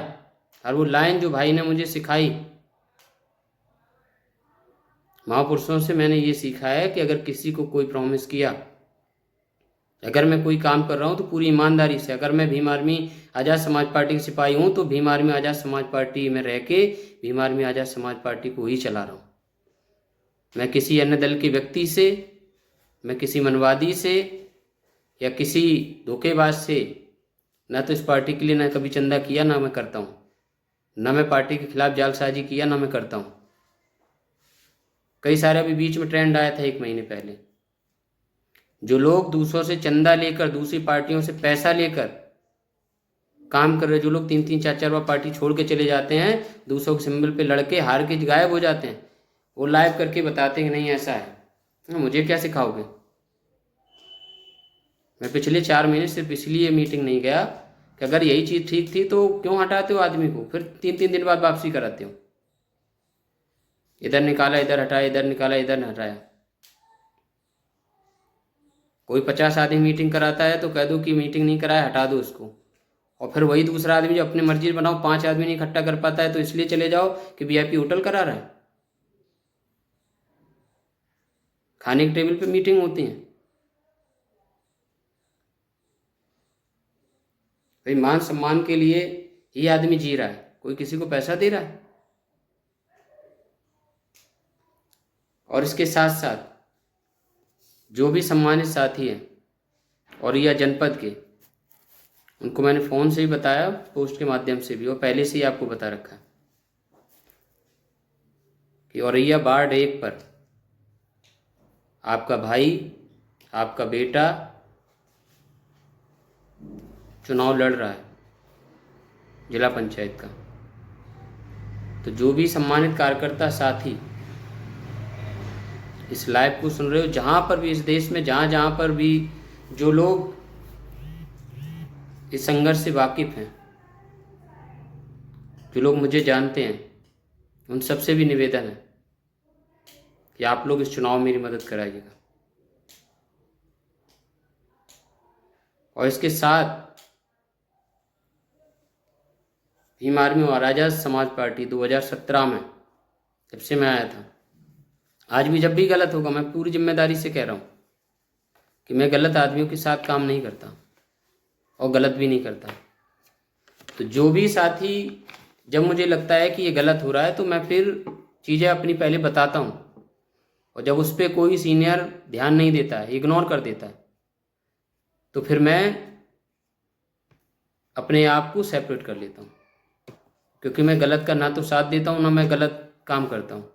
और वो लाइन जो भाई ने मुझे सिखाई, महापुरुषों से मैंने ये सीखा है कि अगर किसी को कोई प्रॉमिस किया, अगर मैं कोई काम कर रहा हूँ तो पूरी ईमानदारी से, अगर मैं भीम आर्मी आज़ाद समाज पार्टी के सिपाही हूँ तो भीम आर्मी आज़ाद समाज पार्टी में रह के भीम आर्मी आज़ाद समाज पार्टी को ही चला रहा हूँ। मैं किसी अन्य दल के व्यक्ति से, मैं किसी मनवादी से या किसी धोखेबाज से ना तो इस पार्टी के लिए ना कभी चंदा किया, ना मैं करता हूँ, ना मैं पार्टी के खिलाफ जालसाजी किया, ना मैं करता हूँ। कई सारे अभी बीच में ट्रेंड आया था 1 महीने पहले, जो लोग दूसरों से चंदा लेकर, दूसरी पार्टियों से पैसा लेकर काम कर रहे, जो लोग 3-3 4-4 बार पार्टी छोड़ के चले जाते हैं, दूसरों के सिंबल पे लड़के हार के गायब हो जाते हैं, वो लाइव करके बताते हैं कि नहीं ऐसा है। मुझे क्या सिखाओगे? मैं पिछले 4 महीने सिर्फ इसलिए मीटिंग नहीं गया कि अगर यही चीज़ ठीक थी तो क्यों हटाते हो आदमी को, फिर 3-3 दिन बाद वापसी कराते हो। इधर निकाला इधर हटाया, इधर निकाला इधर हटाया। कोई 50 आदमी मीटिंग कराता है तो कह दो कि मीटिंग नहीं कराया, हटा दो उसको। और फिर वही दूसरा आदमी जो अपनी मर्जी बनाओ, 5 आदमी नहीं इकट्ठा कर पाता है तो इसलिए चले जाओ कि वीआईपी होटल करा रहा है, खाने के टेबल पे मीटिंग होती है। भाई मान सम्मान के लिए ये आदमी जी रहा है, कोई किसी को पैसा दे रहा है? और इसके साथ साथ जो भी सम्मानित साथी हैं औरैया जनपद के, उनको मैंने फ़ोन से ही बताया, पोस्ट के माध्यम से भी, और पहले से ही आपको बता रखा है कि औरैया वार्ड 1 पर आपका भाई, आपका बेटा चुनाव लड़ रहा है जिला पंचायत का। तो जो भी सम्मानित कार्यकर्ता साथी इस लाइव को सुन रहे हो, जहाँ पर भी इस देश में, जहाँ जहाँ पर भी जो लोग इस संघर्ष से वाकिफ़ हैं, जो लोग मुझे जानते हैं, उन सबसे भी निवेदन है कि आप लोग इस चुनाव में मेरी मदद कराइएगा। और इसके साथ भीम आर्मी और आज़ाद समाज पार्टी 2017 में जब से मैं आया था, आज भी जब भी गलत होगा, मैं पूरी जिम्मेदारी से कह रहा हूँ कि मैं गलत आदमियों के साथ काम नहीं करता और गलत भी नहीं करता। तो जो भी साथी, जब मुझे लगता है कि ये गलत हो रहा है तो मैं फिर चीज़ें अपनी पहले बताता हूँ, और जब उस पर कोई सीनियर ध्यान नहीं देता है, इग्नोर कर देता है, तो फिर मैं अपने आप को सेपरेट कर लेता हूँ, क्योंकि मैं गलत का ना तो साथ देता हूँ, ना मैं गलत काम करता हूँ।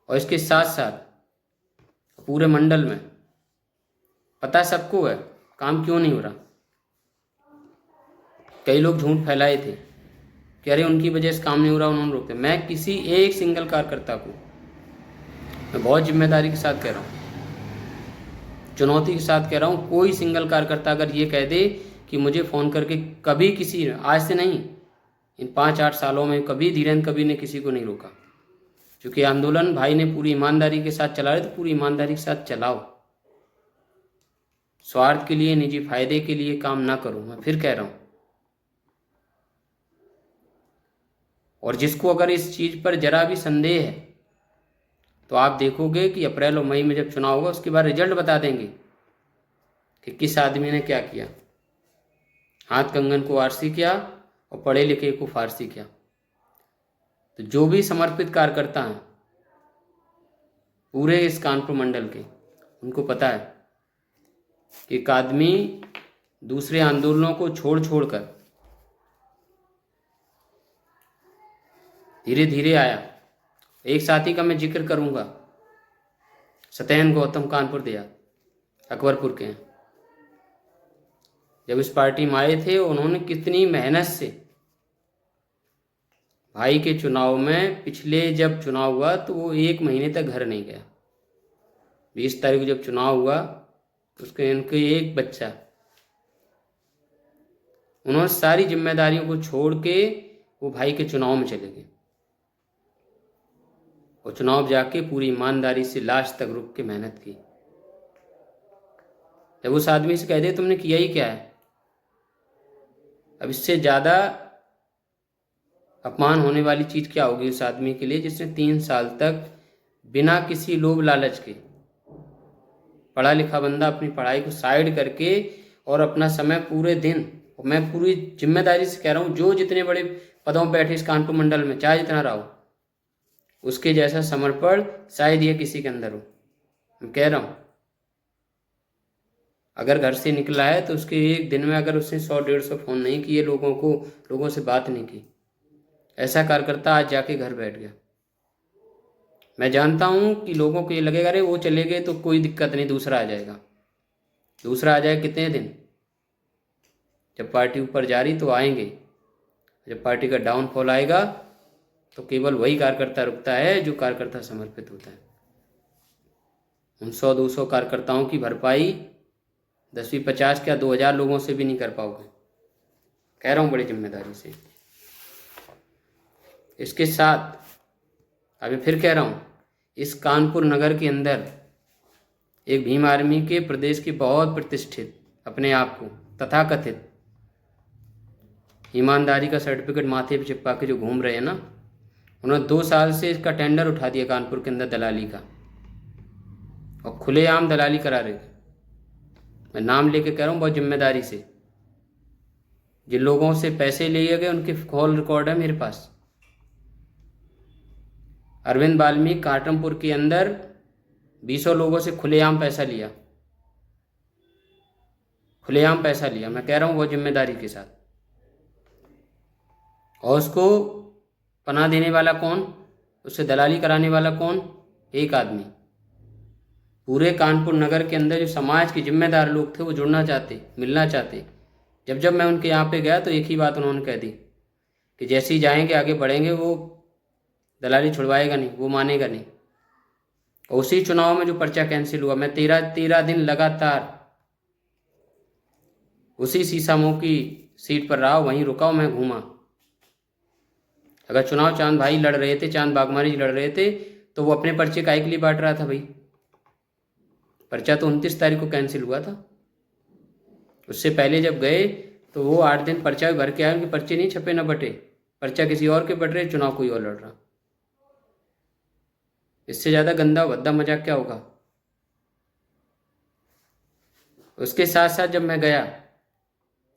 और इसके साथ साथ पूरे मंडल में पता सबको है काम क्यों नहीं हो रहा। कई लोग झूठ फैलाए थे कि अरे उनकी वजह से काम नहीं हो रहा, उन्होंने रोकते। मैं किसी एक सिंगल कार्यकर्ता को, मैं बहुत जिम्मेदारी के साथ कह रहा हूँ, चुनौती के साथ कह रहा हूँ, कोई सिंगल कार्यकर्ता अगर ये कह दे कि मुझे फ़ोन करके, कभी किसी ने, आज से नहीं, इन 5-8 सालों में कभी धीरेन्द्र कभी ने किसी को नहीं रोका, क्योंकि आंदोलन भाई ने पूरी ईमानदारी के साथ चला रहे, तो पूरी ईमानदारी के साथ चलाओ। स्वार्थ के लिए, निजी फायदे के लिए काम ना करो, मैं फिर कह रहा हूँ। और जिसको अगर इस चीज़ पर जरा भी संदेह है तो आप देखोगे कि अप्रैल और मई में जब चुनाव होगा उसके बाद रिजल्ट बता देंगे कि किस आदमी ने क्या किया। हाथ कंगन को आरसी किया और पढ़े लिखे को फारसी किया। तो जो भी समर्पित कार्यकर्ता हैं पूरे इस कानपुर मंडल के, उनको पता है कि एक आदमी दूसरे आंदोलनों को छोड़ कर धीरे धीरे आया। एक साथी का मैं जिक्र करूंगा, सत्येंद्र गौतम, कानपुर देहात, अकबरपुर के हैं। जब इस पार्टी में आए थे, उन्होंने कितनी मेहनत से भाई के चुनाव में, पिछले जब चुनाव हुआ तो वो 1 महीने तक घर नहीं गया। 20 तारीख को जब चुनाव हुआ तो उसके इनके एक बच्चा, उन्होंने सारी जिम्मेदारियों को छोड़ के वो भाई के चुनाव में चले गए, और चुनाव जाके पूरी ईमानदारी से लास्ट तक रुक के मेहनत की। जब उस आदमी से कह दे तुमने किया ही क्या है, अब इससे ज़्यादा अपमान होने वाली चीज़ क्या होगी उस आदमी के लिए जिसने 3 साल तक बिना किसी लोभ लालच के, पढ़ा लिखा बंदा अपनी पढ़ाई को साइड करके और अपना समय पूरे दिन, मैं पूरी जिम्मेदारी से कह रहा हूँ, जो जितने बड़े पदों पर बैठे इस कानपुर मंडल में, चाहे जितना रहा हो, उसके जैसा समर्पण शायद ये किसी के अंदर हो। मैं कह रहा हूँ, अगर घर से निकला है तो उसके एक दिन में अगर उसने 100-150 फ़ोन नहीं किए, लोगों से बात नहीं की, ऐसा कार्यकर्ता आज जाके घर बैठ गया। मैं जानता हूँ कि लोगों को ये लगेगा अरे वो चले गए तो कोई दिक्कत नहीं, दूसरा आ जाएगा। दूसरा आ जाए कितने दिन, जब पार्टी ऊपर जा रही तो आएंगे, जब पार्टी का डाउनफॉल आएगा तो केवल वही कार्यकर्ता रुकता है जो कार्यकर्ता समर्पित होता है। उन 100-200 कार्यकर्ताओं की भरपाई 10-50 क्या 2000 लोगों से भी नहीं कर पाओगे, कह रहा हूँ बड़ी जिम्मेदारी से। इसके साथ अभी फिर कह रहा हूँ, इस कानपुर नगर के अंदर एक भीम आर्मी के प्रदेश के बहुत प्रतिष्ठित, अपने आप को तथाकथित ईमानदारी का सर्टिफिकेट माथे पे चिपका के जो घूम रहे हैं ना, उन्होंने 2 साल से इसका टेंडर उठा दिया कानपुर के अंदर दलाली का, और खुलेआम दलाली करा रहे थे। मैं नाम लेके कह रहा हूँ बहुत जिम्मेदारी से, जिन लोगों से पैसे लिए गए उनके कॉल रिकॉर्ड है मेरे पास। अरविंद वाल्मीकि काटमपुर के अंदर 20 लोगों से खुलेआम पैसा लिया, खुलेआम पैसा लिया। मैं कह रहा हूँ बहुत जिम्मेदारी के साथ। और उसको पनाह देने वाला कौन, उससे दलाली कराने वाला कौन, एक आदमी। पूरे कानपुर नगर के अंदर जो समाज के जिम्मेदार लोग थे वो जुड़ना चाहते, मिलना चाहते। जब जब मैं उनके यहाँ पे गया तो एक ही बात उन्होंने कह दी कि जैसे ही जाएंगे आगे बढ़ेंगे वो दलाली छुड़वाएगा नहीं, वो मानेगा नहीं। और उसी चुनाव में जो पर्चा कैंसिल हुआ, मैं 13 दिन लगातार उसी सीसामऊ की सीट पर रहा, वहीं रुका, मैं घूमा। अगर चुनाव चांद भाई लड़ रहे थे, चांद बागमारी लड़ रहे थे, तो वो अपने पर्चे काहे के लिए बांट रहा था भाई? पर्चा तो 29 तारीख को कैंसिल हुआ था। उससे पहले जब गए तो वो 8 दिन पर्चा भी भर के आए, उनके पर्चे नहीं छपे न बटे, पर्चा किसी और के बट रहे, चुनाव कोई और लड़ रहा। इससे ज़्यादा गंदा भद्दा मजाक क्या होगा? उसके साथ साथ जब मैं गया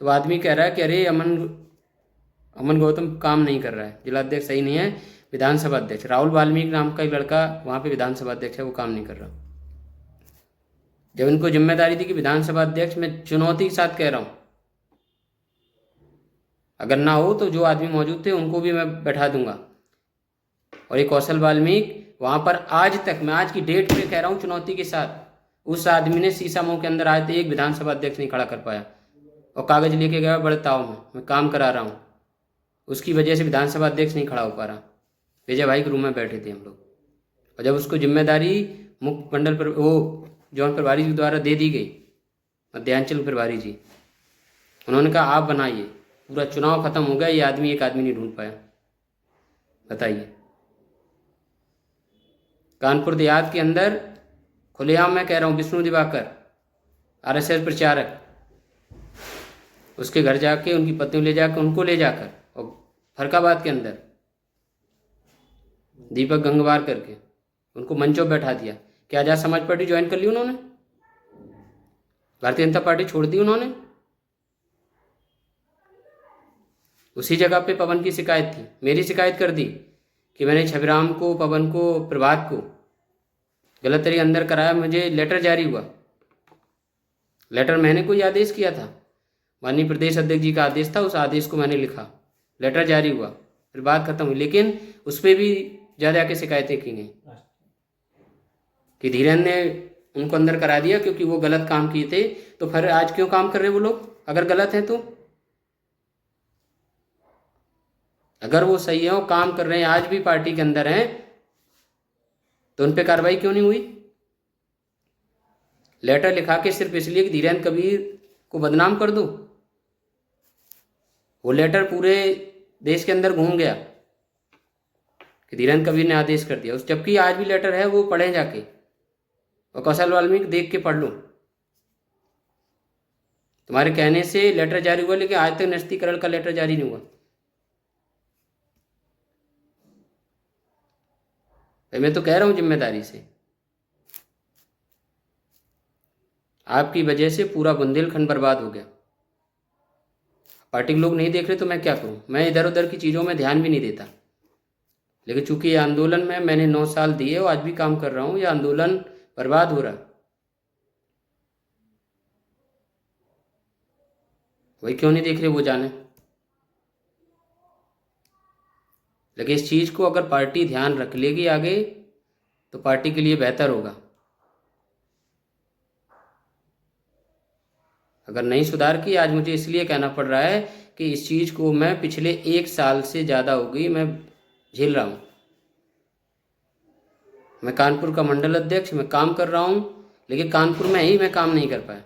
तो आदमी कह रहा है कि अरे अमन गौतम काम नहीं कर रहा है, जिलाध्यक्ष सही नहीं है, विधानसभा अध्यक्ष राहुल वाल्मीकि नाम का एक लड़का वहाँ पे विधानसभा अध्यक्ष है, वो काम नहीं कर रहा। जब इनको जिम्मेदारी दी कि विधानसभा अध्यक्ष, मैं चुनौती के साथ कह रहा हूँ, अगर ना हो तो जो आदमी मौजूद थे उनको भी मैं बैठा दूंगा। और ये कौशल वाल्मीकि वहाँ पर आज तक, मैं आज की डेट पे कह रहा हूँ चुनौती के साथ, उस आदमी ने सीसामऊ के अंदर आज तक एक विधानसभा अध्यक्ष नहीं खड़ा कर पाया। और कागज लेके गया बड़े ताव में, मैं काम करा रहा हूँ, उसकी वजह से विधानसभा अध्यक्ष नहीं खड़ा हो पा रहा। विजय भाई के रूम में बैठे थे हम लोग, और जब उसको जिम्मेदारी मुख्य मंडल पर वो जौन प्रभारी जी द्वारा दे दी गई, मध्यांचल प्रभारी जी, उन्होंने कहा आप बनाइए। पूरा चुनाव खत्म हो गया, ये आदमी एक आदमी नहीं ढूंढ पाया। बताइए, कानपुर देहात के अंदर खुलेआम मैं कह रहा हूँ, विष्णु दिवाकर RSS प्रचारक, उसके घर जाके उनकी पत्नी ले जाकर, उनको ले जाकर, और फरकाबाद के अंदर दीपक गंगवार करके उनको मंचों बैठा दिया कि आजाद समाज पार्टी ज्वाइन कर ली उन्होंने, भारतीय जनता पार्टी छोड़ दी उन्होंने। उसी जगह पे पवन की शिकायत थी, मेरी शिकायत कर दी कि मैंने छबीराम को, पवन को, प्रभात को गलत तरीके अंदर कराया। मुझे लेटर जारी हुआ, लेटर मैंने कोई आदेश किया था, माननीय प्रदेश अध्यक्ष जी का आदेश था, उस आदेश को मैंने लिखा, लेटर जारी हुआ, फिर बात खत्म हुई। लेकिन उस पर भी ज़्यादा आके शिकायतें की गई कि धीरेन्द्र ने उनको अंदर करा दिया क्योंकि वो गलत काम किए थे। तो फिर आज क्यों काम कर रहे वो लोग? अगर गलत हैं तो, अगर वो सही है, वो काम कर रहे हैं, आज भी पार्टी के अंदर हैं, तो उन पर कार्रवाई क्यों नहीं हुई? लेटर लिखा के सिर्फ इसलिए कि धीरेन्द्र कबीर को बदनाम कर दो। वो लेटर पूरे देश के अंदर घूम गया कि धीरेन्द्र कबीर ने आदेश कर दिया, उस जबकि आज भी लेटर है, वो पढ़ें जाके, और कौशल वाल्मीकि देख के पढ़ लो। तुम्हारे कहने से लेटर जारी हुआ, लेकिन आज तक निरस्तीकरण का लेटर जारी नहीं हुआ। भाई मैं तो कह रहा हूँ जिम्मेदारी से, आपकी वजह से पूरा बुंदेलखंड बर्बाद हो गया। पार्टी के लोग नहीं देख रहे तो मैं क्या करूँ? मैं इधर उधर की चीज़ों में ध्यान भी नहीं देता, लेकिन चूंकि ये आंदोलन में मैंने 9 साल दिए और आज भी काम कर रहा हूँ, ये आंदोलन बर्बाद हो रहा है। वही क्यों नहीं देख रहे वो जाने। लेकिन इस चीज़ को अगर पार्टी ध्यान रख लेगी आगे तो पार्टी के लिए बेहतर होगा। अगर नहीं सुधार की, आज मुझे इसलिए कहना पड़ रहा है कि इस चीज़ को मैं पिछले 1 साल से ज़्यादा हो गई मैं झेल रहा हूँ। मैं कानपुर का मंडल अध्यक्ष, मैं काम कर रहा हूँ, लेकिन कानपुर में ही मैं काम नहीं कर पाया।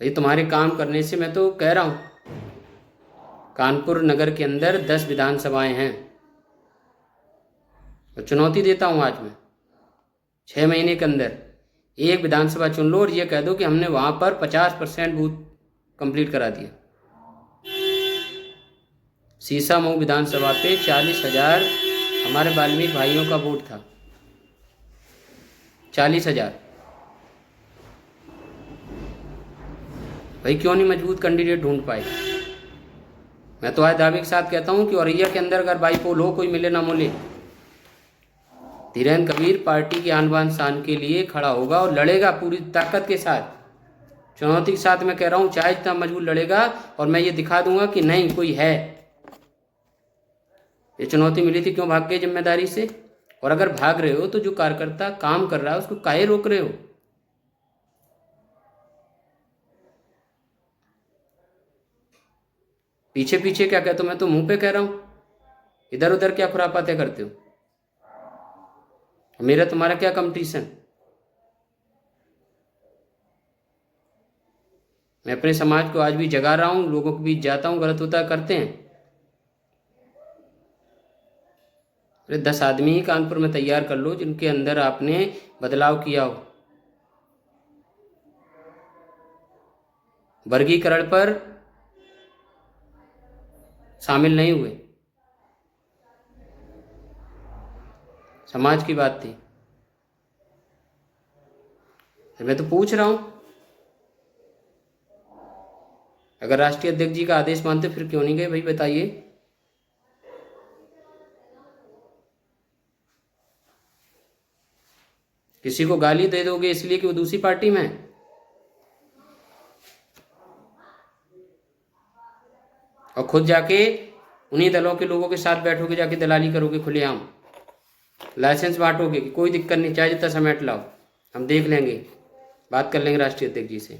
भाई तुम्हारे काम करने से मैं तो कह रहा हूँ, कानपुर नगर के अंदर 10 विधानसभाएं हैं। तो चुनौती देता हूँ आज मैं, 6 महीने के अंदर एक विधानसभा चुन लो और ये कह दो कि हमने वहाँ पर 50% बूथ कंप्लीट करा दिया। सीसामऊ विधानसभा पे 40,000 हमारे वाल्मीकि भाइयों का वोट था, 40,000। भाई क्यों नहीं मजबूत कैंडिडेट ढूंढ पाए? मैं तो आज दावे के साथ कहता हूँ कि औरैया के अंदर अगर बाईपोल हो, कोई मिले ना मोले, धीरेन्द्र कबीर पार्टी की आन बान शान के लिए खड़ा होगा और लड़ेगा पूरी ताकत के साथ, चुनौती के साथ। मैं कह रहा हूँ चाहे जितना मजबूत लड़ेगा और मैं ये दिखा दूंगा कि नहीं कोई है। ये चुनौती मिली थी, क्यों भाग गए जिम्मेदारी से? और अगर भाग रहे हो तो जो कार्यकर्ता काम कर रहा है उसको काहे रोक रहे हो? पीछे पीछे क्या कहते हो? मैं तो मुंह पे कह रहा हूँ, इधर उधर क्या खुरापाते करते हो? मेरा तुम्हारा क्या कंपटीशन? मैं अपने समाज को आज भी जगा रहा हूँ, लोगों के बीच जाता हूँ, गलत होता करते हैं। अरे 10 आदमी ही कानपुर में तैयार कर लो जिनके अंदर आपने बदलाव किया हो। वर्गीकरण पर शामिल नहीं हुए, समाज की बात थी। मैं तो पूछ रहा हूं, अगर राष्ट्रीय अध्यक्ष जी का आदेश मानते फिर क्यों नहीं गए भाई? बताइए। किसी को गाली दे दोगे इसलिए कि वो दूसरी पार्टी में है? और खुद जाके उन्हीं दलों के लोगों के साथ बैठोगे, जाके दलाली करोगे खुलेआम, लाइसेंस बांटोगे कि कोई दिक्कत नहीं, चाहे जितना समेट लाओ, हम देख लेंगे, बात कर लेंगे राष्ट्रीय अध्यक्ष जी से।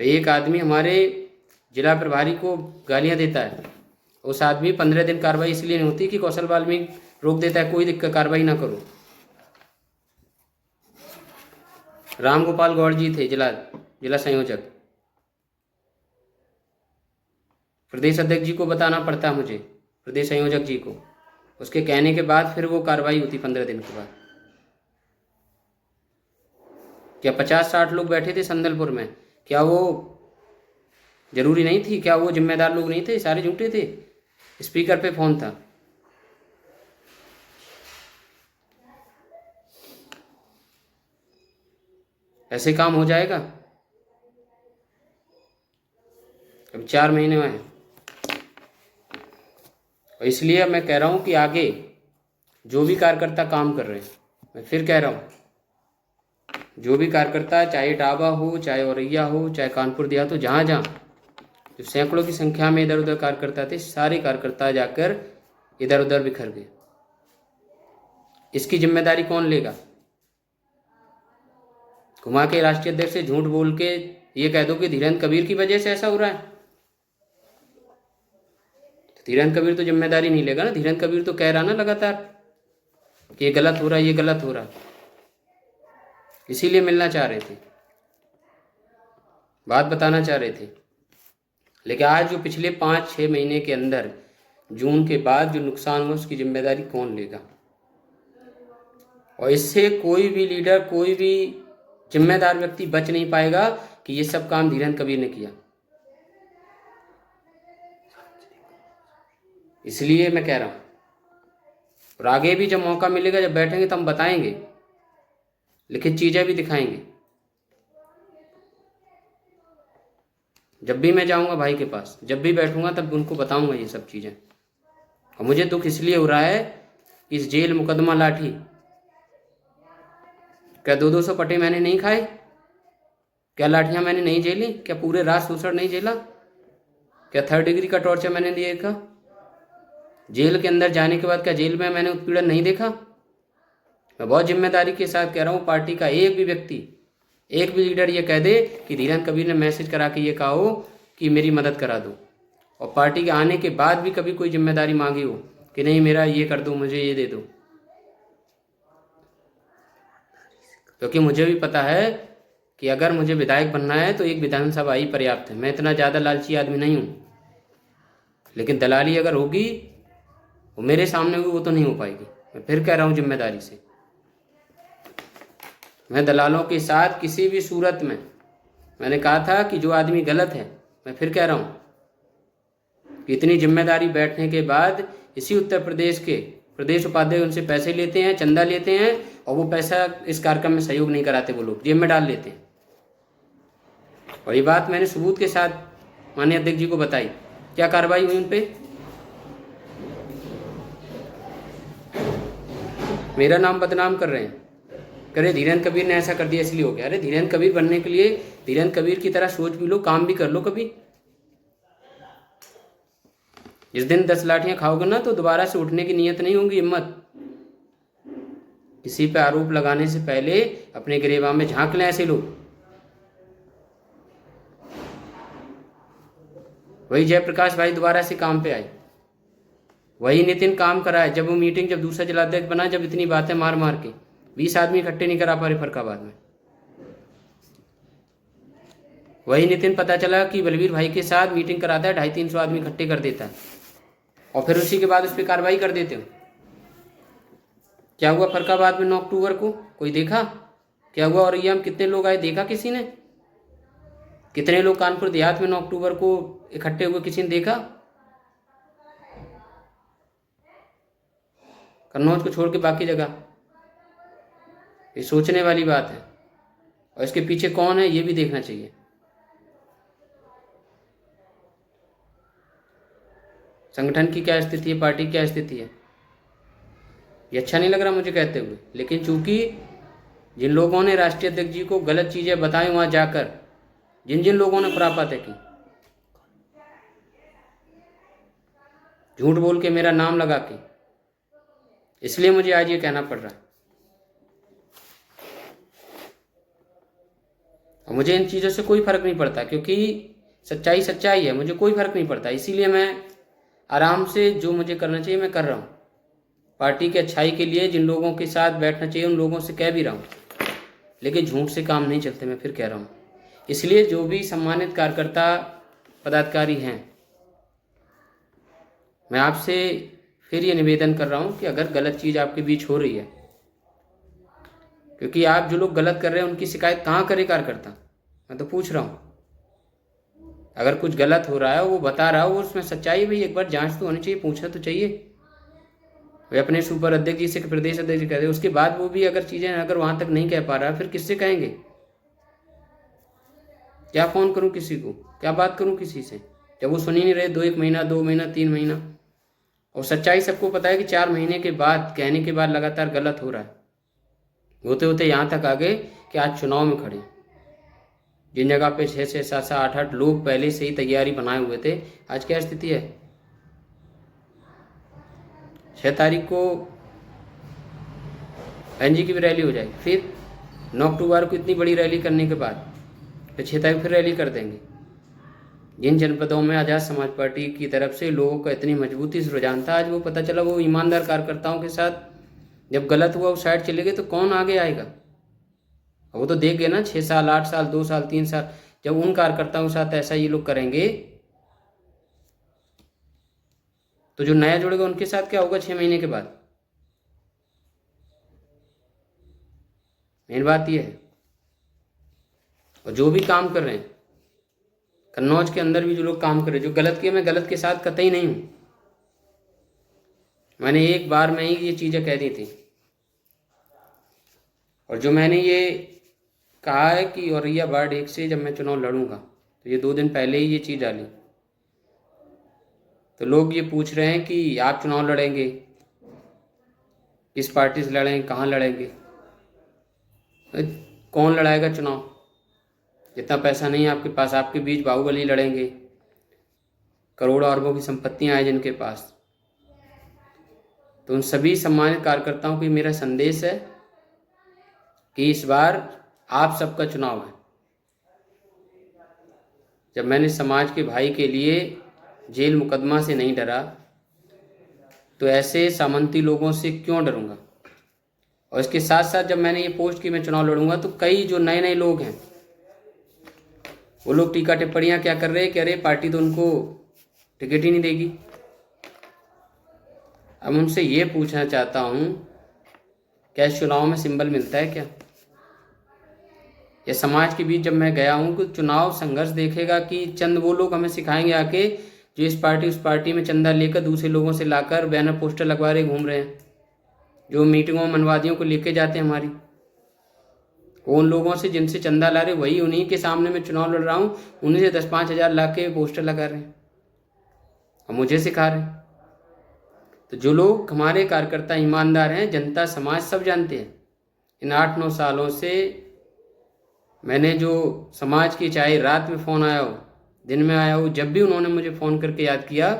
एक आदमी हमारे जिला प्रभारी को गालियां देता है, उस आदमी 15 दिन कार्रवाई इसलिए नहीं होती कि कौशल वाल्मीकि रोक देता है, कोई दिक्कत कार्रवाई ना करो। राम गोपाल गौड़ जी थे जिला संयोजक, प्रदेश अध्यक्ष जी को बताना पड़ता है मुझे, प्रदेश संयोजक जी को, उसके कहने के बाद फिर वो कार्रवाई होती 15 दिन के बाद। क्या 50-60 लोग बैठे थे संदलपुर में, क्या वो जरूरी नहीं थी? क्या वो जिम्मेदार लोग नहीं थे? सारे झूठे थे? स्पीकर पे फोन था। ऐसे काम हो जाएगा? अभी 4 महीने में है, और इसलिए मैं कह रहा हूं कि आगे जो भी कार्यकर्ता काम कर रहे हैं, मैं फिर कह रहा हूं, जो भी कार्यकर्ता, चाहे इटावा हो, चाहे औरैया हो, चाहे कानपुर देहात हो, जहाँ जहाँ जो सैकड़ों की संख्या में इधर उधर कार्यकर्ता थे, सारे कार्यकर्ता जाकर इधर उधर बिखर गए। इसकी जिम्मेदारी कौन लेगा? घुमा के राष्ट्रीय अध्यक्ष से झूठ बोल के ये कह दो कि धीरेन्द्र कबीर की वजह से ऐसा हो रहा है, तो धीरेन्द्र कबीर तो जिम्मेदारी नहीं लेगा ना। धीरेन्द्र कबीर तो कह रहा ना लगातार कि ये गलत हो रहा है, ये गलत हो रहा है, इसीलिए मिलना चाह रहे थे, बात बताना चाह रहे थे। लेकिन आज जो पिछले 5-6 महीने के अंदर, जून के बाद जो नुकसान हुआ, उसकी जिम्मेदारी कौन लेगा? और इससे कोई भी लीडर, कोई भी जिम्मेदार व्यक्ति बच नहीं पाएगा कि ये सब काम धीरेन्द्र कबीर ने किया। इसलिए मैं कह रहा हूं, और आगे भी जब मौका मिलेगा, जब बैठेंगे तो हम बताएंगे, लिखित चीजें भी दिखाएंगे। जब भी मैं जाऊंगा भाई के पास, जब भी बैठूंगा, तब उनको बताऊंगा ये सब चीजें। और मुझे दुख इसलिए हो रहा है कि इस जेल मुकदमा लाठी, क्या 200 पटे मैंने नहीं खाए? क्या लाठियां मैंने नहीं झेली? क्या पूरे रात शोषण नहीं झेला? क्या 3rd डिग्री का टॉर्चर मैंने नहीं देखा? जेल के अंदर जाने के बाद क्या जेल में मैंने उत्पीड़न नहीं देखा? मैं बहुत जिम्मेदारी के साथ कह रहा हूँ, पार्टी का एक भी व्यक्ति, एक भी लीडर ये कह दे कि धीरेन्द्र कबीर ने मैसेज करा के ये कहा हो कि मेरी मदद करा दो, और पार्टी के आने के बाद भी कभी कोई जिम्मेदारी मांगी हो कि नहीं मेरा ये कर दो, मुझे ये दे दो। क्योंकि मुझे भी पता है कि अगर मुझे विधायक बनना है तो एक विधानसभा ही पर्याप्त है। मैं इतना ज़्यादा लालची आदमी नहीं हूँ, लेकिन दलाली अगर होगी, वो मेरे सामने होगी, वो तो नहीं हो पाएगी। मैं फिर कह रहा हूँ जिम्मेदारी से, मैं दलालों के साथ किसी भी सूरत में, मैंने कहा था कि जो आदमी गलत है, मैं फिर कह रहा हूँ कि इतनी जिम्मेदारी बैठने के बाद इसी उत्तर प्रदेश के प्रदेश उपाध्यक्ष उनसे पैसे लेते हैं, चंदा लेते हैं, और वो पैसा इस कार्यक्रम में सहयोग नहीं कराते, वो लोग जेब में डाल लेते हैं। और ये बात मैंने सबूत के साथ माननीय अध्यक्ष जी को बताई। क्या कार्रवाई हुई उन पे? मेरा नाम बदनाम कर रहे हैं, करे धीरेन्द्र कबीर ने ऐसा कर दिया इसलिए हो गया। अरे धीरेन्द्र कबीर बनने के लिए धीरेन्द्र कबीर की तरह सोच भी लो, काम भी कर लो। कभी जिस दिन 10 लाठियां खाओगे ना, तो दोबारा से उठने की नीयत नहीं होगी, हिम्मत। किसी पे आरोप लगाने से पहले अपने गिरेबान में झांक लें ऐसे लोग। वही जयप्रकाश भाई दोबारा से काम पे आए, वही नितिन काम कराए। जब वो मीटिंग, जब दूसरा जिलाध्यक्ष बना, जब इतनी बातें मार मार के 20 आदमी इकट्ठे नहीं करा पा रहे फरकाबाद में, वही नितिन पता चला कि बलवीर भाई के साथ मीटिंग कराता है, 250-300 आदमी इकट्ठे कर देता है, और फिर उसी के बाद उस पर कार्रवाई कर देते हो। क्या हुआ फरकाबाद में 9 अक्टूबर को? कोई देखा क्या हुआ? और ये हम कितने लोग आए देखा किसी ने? कितने लोग कानपुर देहात में 9 अक्टूबर को इकट्ठे हुए, किसी ने देखा? कन्नौज को छोड़ के बाकी जगह। ये सोचने वाली बात है, और इसके पीछे कौन है ये भी देखना चाहिए। संगठन की क्या स्थिति है, पार्टी की क्या स्थिति है, ये अच्छा नहीं लग रहा मुझे कहते हुए। लेकिन चूंकि जिन लोगों ने राष्ट्रीय अध्यक्ष जी को गलत चीजें बताई वहां जाकर, जिन जिन लोगों ने खुरापातें की, झूठ बोल के मेरा नाम लगा के, इसलिए मुझे आज ये कहना पड़ रहा है। और मुझे इन चीज़ों से कोई फर्क नहीं पड़ता, क्योंकि सच्चाई सच्चाई है, मुझे कोई फर्क नहीं पड़ता। इसीलिए मैं आराम से जो मुझे करना चाहिए मैं कर रहा हूँ। पार्टी की अच्छाई के लिए जिन लोगों के साथ बैठना चाहिए उन लोगों से कह भी रहा हूँ, लेकिन झूठ से काम नहीं चलते, मैं फिर कह रहा हूँ। इसलिए जो भी सम्मानित कार्यकर्ता पदाधिकारी हैं, मैं आपसे फिर ये निवेदन कर रहा हूँ कि अगर गलत चीज़ आपके बीच हो रही है, क्योंकि आप जो लोग गलत कर रहे हैं उनकी शिकायत कहाँ करे कार्यकर्ता? मैं तो पूछ रहा हूँ। अगर कुछ गलत हो रहा है, वो बता रहा हो, उसमें सच्चाई भाई एक बार जांच तो होनी चाहिए, पूछना तो चाहिए। वे अपने सुपर अध्यक्ष जी से, प्रदेश अध्यक्ष जी कहते, उसके बाद वो भी अगर चीज़ें अगर वहाँ तक नहीं कह पा रहा, फिर किससे कहेंगे? क्या फ़ोन करूँ किसी को, क्या बात करूँ किसी से, जब वो सुन ही नहीं रहे 1 महीना 2 महीना 3 महीना। और सच्चाई सबको पता है कि 4 महीने के बाद, कहने के बाद लगातार गलत हो रहा है। होते होते यहाँ तक आ गए कि आज चुनाव में खड़े, जिन जगह पे 6-6, 7-7, 8-8 लोग पहले से ही तैयारी बनाए हुए थे, आज क्या स्थिति है? 6 तारीख को एनजी की भी रैली हो जाएगी, फिर 9 अक्टूबर को इतनी बड़ी रैली करने के बाद फिर 6 तारीख फिर रैली कर देंगे। जिन जनपदों में आज़ाद समाज पार्टी की तरफ से लोगों का इतनी मजबूती से रुझान था, आज वो पता चला वो ईमानदार कार्यकर्ताओं के साथ जब गलत हुआ वो साइड चले गए, तो कौन आगे आएगा? वो तो देख गए ना, 6 साल 8 साल 2 साल 3 साल जब उन कार्यकर्ताओं के साथ ऐसा ये लोग करेंगे, तो जो नया जुड़ेगा उनके साथ क्या होगा 6 महीने के बाद? मेन बात यह है। और जो भी काम कर रहे हैं कन्नौज के अंदर भी जो लोग काम कर रहे हैं, जो गलत किया, मैं गलत के साथ कतई नहीं हूँ। मैंने एक बार में ही ये चीज़ें कह दी थी। और जो मैंने ये कहा है कि औरैया वार्ड 1 से जब मैं चुनाव लड़ूंगा, तो ये 2 दिन पहले ही ये चीज़ डाली। तो लोग ये पूछ रहे हैं कि आप चुनाव लड़ेंगे, किस पार्टी से लड़ेंगे, कहाँ लड़ेंगे। कौन लड़ाएगा चुनाव? जितना पैसा नहीं है आपके पास, आपके बीच बाहुबली लड़ेंगे, करोड़ों अरबों की संपत्तियां हैं जिनके पास। तो उन सभी सम्मानित कार्यकर्ताओं को मेरा संदेश है कि इस बार आप सबका चुनाव है। जब मैंने समाज के भाई के लिए जेल मुकदमा से नहीं डरा, तो ऐसे सामंती लोगों से क्यों डरूंगा। और इसके साथ साथ जब मैंने ये पोस्ट की मैं चुनाव लड़ूंगा, तो कई जो नए नए लोग हैं वो लोग टीका टिप्पणियां क्या कर रहे हैं कि अरे पार्टी तो उनको टिकट ही नहीं देगी। अब उनसे ये पूछना चाहता हूँ, क्या इस चुनाव में सिंबल मिलता है क्या? या समाज के बीच जब मैं गया हूँ कि चुनाव संघर्ष देखेगा कि चंद वो लोग हमें सिखाएंगे आके जो इस पार्टी उस पार्टी में चंदा लेकर दूसरे लोगों से लाकर बैनर पोस्टर लगवा रहे घूम रहे हैं, जो मीटिंगों में मनवादियों को लेके जाते हैं हमारी। उन लोगों से जिनसे चंदा ला रहे, वही उन्हीं के सामने मैं चुनाव लड़ रहा हूँ, उन्हीं से 10-5 हज़ार ला के पोस्टर लगा रहे हैं और मुझे सिखा रहे हैं। तो जो लोग हमारे कार्यकर्ता ईमानदार हैं, जनता समाज सब जानते हैं। इन 8-9 सालों से मैंने जो समाज की, चाहे रात में फ़ोन आया हो, दिन में आया हो, जब भी उन्होंने मुझे फ़ोन करके याद किया,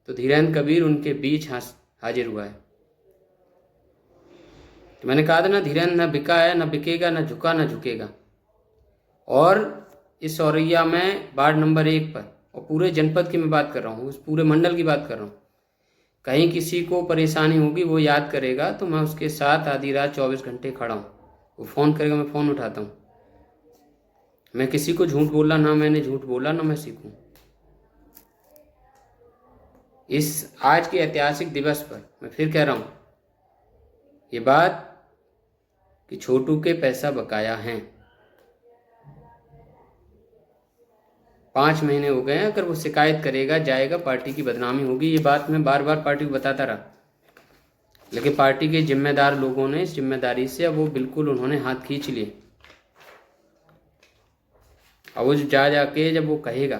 तो धीरेन्द्र कबीर उनके बीच हाजिर हुआ है। तो मैंने कहा था ना, धीरेन्द्र न बिका है, न बिकेगा, न झुका, न झुकेगा। और इस औरैया में वार्ड नंबर 1 पर, और पूरे जनपद की मैं बात कर रहा हूँ, उस पूरे मंडल की बात कर रहा हूँ, कहीं किसी को परेशानी होगी वो याद करेगा तो मैं उसके साथ आधी रात 24 घंटे खड़ा हूँ। वो फ़ोन करेगा, मैं फ़ोन उठाता हूँ। मैं किसी को झूठ बोला ना, मैंने झूठ बोला ना मैं सीखूं। इस आज के ऐतिहासिक दिवस पर मैं फिर कह रहा हूँ ये बात कि छोटू के पैसा बकाया हैं। 5 महीने हो गए हैं, अगर वो शिकायत करेगा जाएगा, पार्टी की बदनामी होगी। ये बात मैं बार बार पार्टी को बताता रहा, लेकिन पार्टी के जिम्मेदार लोगों ने इस जिम्मेदारी से अब वो बिल्कुल उन्होंने हाथ खींच लिए। अब वो जाके जब वो कहेगा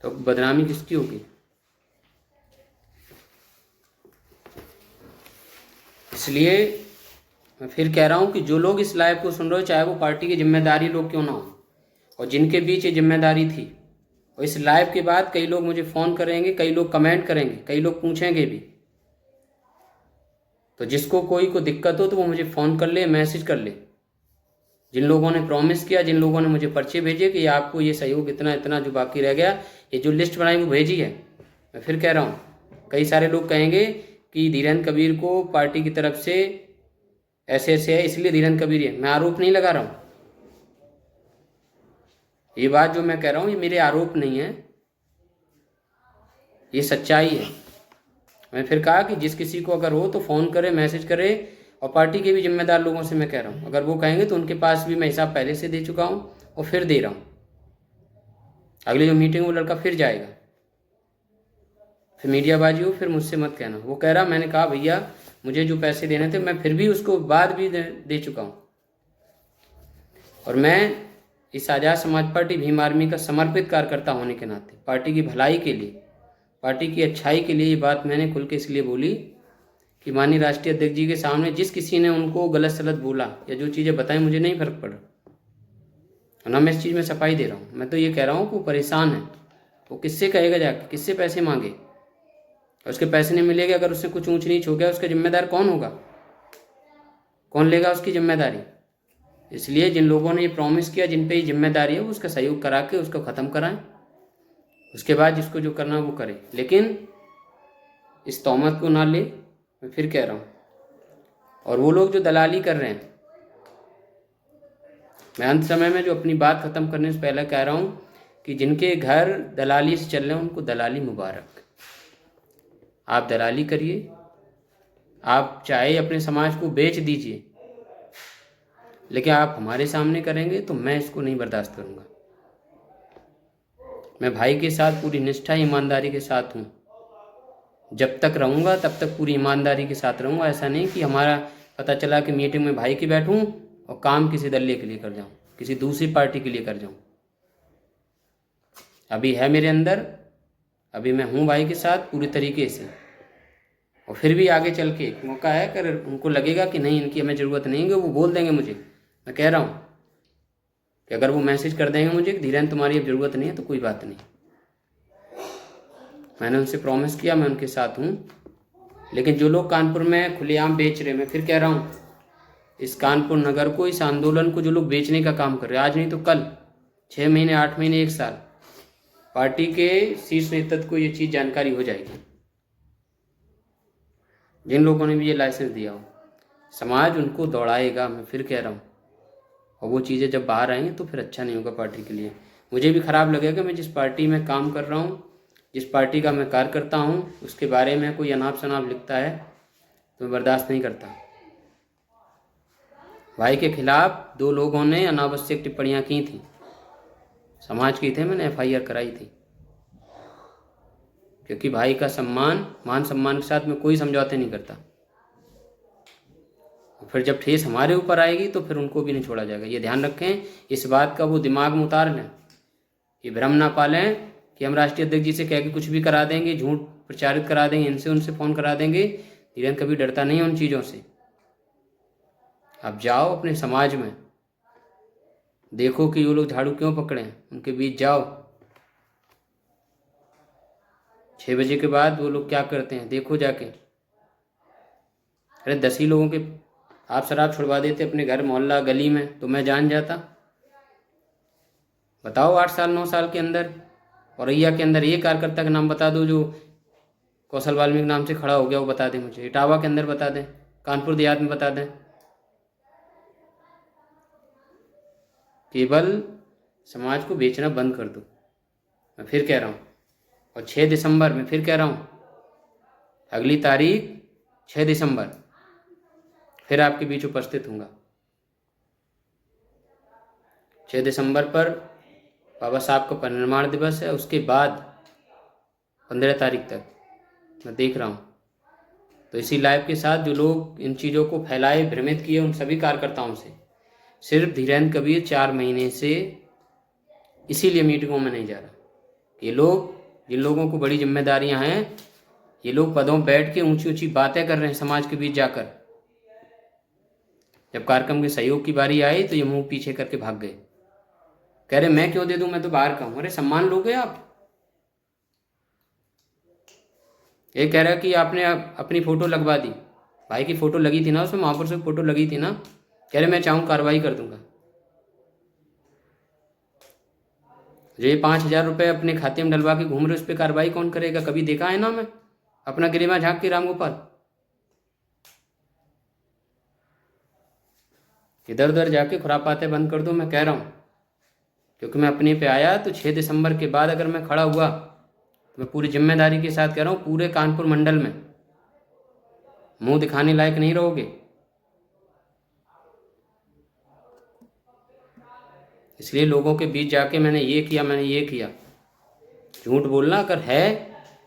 तो बदनामी किसकी होगी? इसलिए मैं फिर कह रहा हूँ कि जो लोग इस लाइव को सुन रहे हो, चाहे वो पार्टी के जिम्मेदारी लोग क्यों ना हो, और जिनके बीच ये जिम्मेदारी थी, और इस लाइव के बाद कई लोग मुझे फ़ोन करेंगे, कई लोग कमेंट करेंगे, कई लोग पूछेंगे भी। तो जिसको कोई को दिक्कत हो तो वो मुझे फ़ोन कर ले, मैसेज कर ले। जिन लोगों ने प्रॉमिस किया, जिन लोगों ने मुझे पर्चे भेजे कि आपको ये सहयोग इतना इतना जो बाकी रह गया, ये जो लिस्ट बनाई वो भेजी है। मैं फिर कह रहा हूँ, कई सारे लोग कहेंगे कि धीरेन्द्र कबीर को पार्टी की तरफ से ऐसे ऐसे है इसलिए धीरेन्द्र कबीर है। मैं आरोप नहीं लगा रहा हूँ, ये बात जो मैं कह रहा हूँ ये मेरे आरोप नहीं है, ये सच्चाई है। मैं फिर कहा कि जिस किसी को अगर हो तो फ़ोन करे, मैसेज करे, और पार्टी के भी जिम्मेदार लोगों से मैं कह रहा हूँ, अगर वो कहेंगे तो उनके पास भी मैं हिसाब पहले से दे चुका हूँ और फिर दे रहा हूँ। अगली जो मीटिंग वो लड़का फिर जाएगा, फिर मीडियाबाजी हो, फिर मुझसे मत कहना। वो कह रहा, मैंने कहा भैया मुझे जो पैसे देने थे मैं फिर भी उसको बाद भी दे चुका हूँ। और मैं इस आज़ाद समाज पार्टी भीम आर्मी का समर्पित कार्यकर्ता होने के नाते पार्टी की भलाई के लिए, पार्टी की अच्छाई के लिए ये बात मैंने खुल के इसलिए बोली कि माननीय राष्ट्रीय अध्यक्ष जी के सामने जिस किसी ने उनको गलत सलत बोला या जो चीज़ें बताई, मुझे नहीं फर्क पड़ा, ना मैं इस चीज़ में सफाई दे रहा हूँ। मैं तो ये कह रहा हूँ कि वो परेशान है, वो किससे कहेगा जाके, किससे पैसे मांगे, और उसके पैसे नहीं मिलेगा, अगर उससे कुछ ऊंच नीच हो गया उसका जिम्मेदार कौन होगा? कौन लेगा उसकी जिम्मेदारी? इसलिए जिन लोगों ने ये प्रॉमिस किया, जिन पे ये जिम्मेदारी है, वो उसका सहयोग करा के उसको ख़त्म कराएं, उसके बाद जिसको जो करना वो करे, लेकिन इस तोहमत को ना ले। मैं फिर कह रहा हूँ, और वो लोग जो दलाली कर रहे हैं, मैं अंत समय में जो अपनी बात ख़त्म करने से पहले कह रहा हूँ कि जिनके घर दलाली से चल रहे हैं उनको दलाली मुबारक। आप दलाली करिए, आप चाहे अपने समाज को बेच दीजिए, लेकिन आप हमारे सामने करेंगे तो मैं इसको नहीं बर्दाश्त करूँगा। मैं भाई के साथ पूरी निष्ठा ईमानदारी के साथ हूँ। जब तक रहूँगा तब तक पूरी ईमानदारी के साथ रहूँगा। ऐसा नहीं कि हमारा पता चला कि मीटिंग में भाई के बैठूँ और काम किसी दल्ले के लिए कर जाऊँ, किसी दूसरी पार्टी के लिए कर जाऊँ। अभी है मेरे अंदर, अभी मैं हूँ भाई के साथ पूरी तरीके से। और फिर भी आगे चल के मौका है, अगर उनको लगेगा कि नहीं इनकी हमें ज़रूरत नहीं है, वो बोल देंगे मुझे। मैं कह रहा हूँ कि अगर वो मैसेज कर देंगे मुझे कि धीरेन्द्र तुम्हारी अब ज़रूरत नहीं है, तो कोई बात नहीं। मैंने उनसे प्रॉमिस किया, मैं उनके साथ हूँ। लेकिन जो लोग कानपुर में खुलेआम बेच रहे, मैं फिर कह रहा हूँ, इस कानपुर नगर को, इस आंदोलन को जो लोग बेचने का काम कर रहे हैं, आज नहीं तो कल, 6 महीने, 8 महीने, 1 साल, पार्टी के शीर्ष नेतृत्व को ये चीज़ जानकारी हो जाएगी। जिन लोगों ने भी ये लाइसेंस दिया हो, समाज उनको दौड़ाएगा, मैं फिर कह रहा हूँ। और वो चीज़ें जब बाहर आएंगी तो फिर अच्छा नहीं होगा पार्टी के लिए। मुझे भी ख़राब लगेगा, मैं जिस पार्टी में काम कर रहा हूँ, जिस पार्टी का मैं कार्य करता हूँ, उसके बारे में कोई अनाप शनाप लिखता है तो मैं बर्दाश्त नहीं करता। भाई के खिलाफ 2 लोगों ने अनावश्यक टिप्पणियाँ की थी, समाज की थे, मैंने FIR कराई थी। क्योंकि भाई का सम्मान, मान सम्मान के साथ मैं कोई समझौते नहीं करता। फिर जब ठेस हमारे ऊपर आएगी तो फिर उनको भी नहीं छोड़ा जाएगा। ये ध्यान रखें, इस बात का वो दिमाग में उतार लें, ये भ्रम ना पालें कि हम राष्ट्रीय अध्यक्ष जी से कह के कुछ भी करा देंगे, झूठ प्रचारित करा देंगे, इनसे उनसे फ़ोन करा देंगे। धीरेन्द्र कभी डरता नहीं है उन चीज़ों से। आप जाओ अपने समाज में, देखो कि वो लोग झाड़ू क्यों पकड़े, उनके बीच जाओ। 6 बजे के बाद वो लोग क्या करते हैं देखो जाके। अरे 10 ही लोगों के आप शराब छुड़वा देते अपने घर, मोहल्ला, गली में, तो मैं जान जाता। बताओ 8 साल 9 साल के अंदर औरैया के अंदर एक कार्यकर्ता का नाम बता दो जो कौशल वाल्मीकि नाम से खड़ा हो गया, वो बता दें मुझे। इटावा के अंदर बता दें, कानपुर देहात में बता दें। केवल समाज को बेचना बंद कर दो, मैं फिर कह रहा हूँ। और 6 दिसंबर में फिर कह रहा हूँ, अगली तारीख 6 दिसंबर फिर आपके बीच उपस्थित हूँगा। 6 दिसंबर पर बाबा साहब का परिनिर्वाण दिवस है, उसके बाद 15 तारीख तक मैं देख रहा हूँ। तो इसी लाइव के साथ जो लोग इन चीज़ों को फैलाए, भ्रमित किए, उन सभी कार्यकर्ताओं से सिर्फ धीरेन्द्र कबीर 4 महीने से इसीलिए मीटिंगों में नहीं जा रहा। ये लोग, जिन लोगों को बड़ी जिम्मेदारियां हैं, ये लोग पदों बैठ के ऊंची ऊंची बातें कर रहे हैं समाज के बीच जाकर। जब कार्यक्रम के सहयोग की बारी आई तो ये मुंह पीछे करके भाग गए, कह रहे मैं क्यों दे दूं, मैं तो बाहर का हूं। अरे सम्मान लोगे आप। ये कह रहा कि आपने अपनी फोटो लगवा दी, भाई की फोटो लगी थी ना, उसमें महापुरुष की फोटो लगी थी ना। कह रहे मैं चाहूँ कार्रवाई कर दूंगा। जो ये 5,000 रुपये अपने खाते में डलवा के घूम रहे, उस पर कार्रवाई कौन करेगा? कभी देखा है ना मैं अपना गिरेमा झांक के रामगोपाल? इधर उधर जाके खुरापाते बंद कर दो, मैं कह रहा हूँ। क्योंकि मैं अपने पे आया तो 6 दिसंबर के बाद अगर मैं खड़ा हुआ तो मैं पूरी जिम्मेदारी के साथ कह रहा हूँ, पूरे कानपुर मंडल में मुंह दिखाने लायक नहीं रहोगे। इसलिए लोगों के बीच जाके मैंने ये किया, मैंने ये किया। झूठ बोलना अगर है,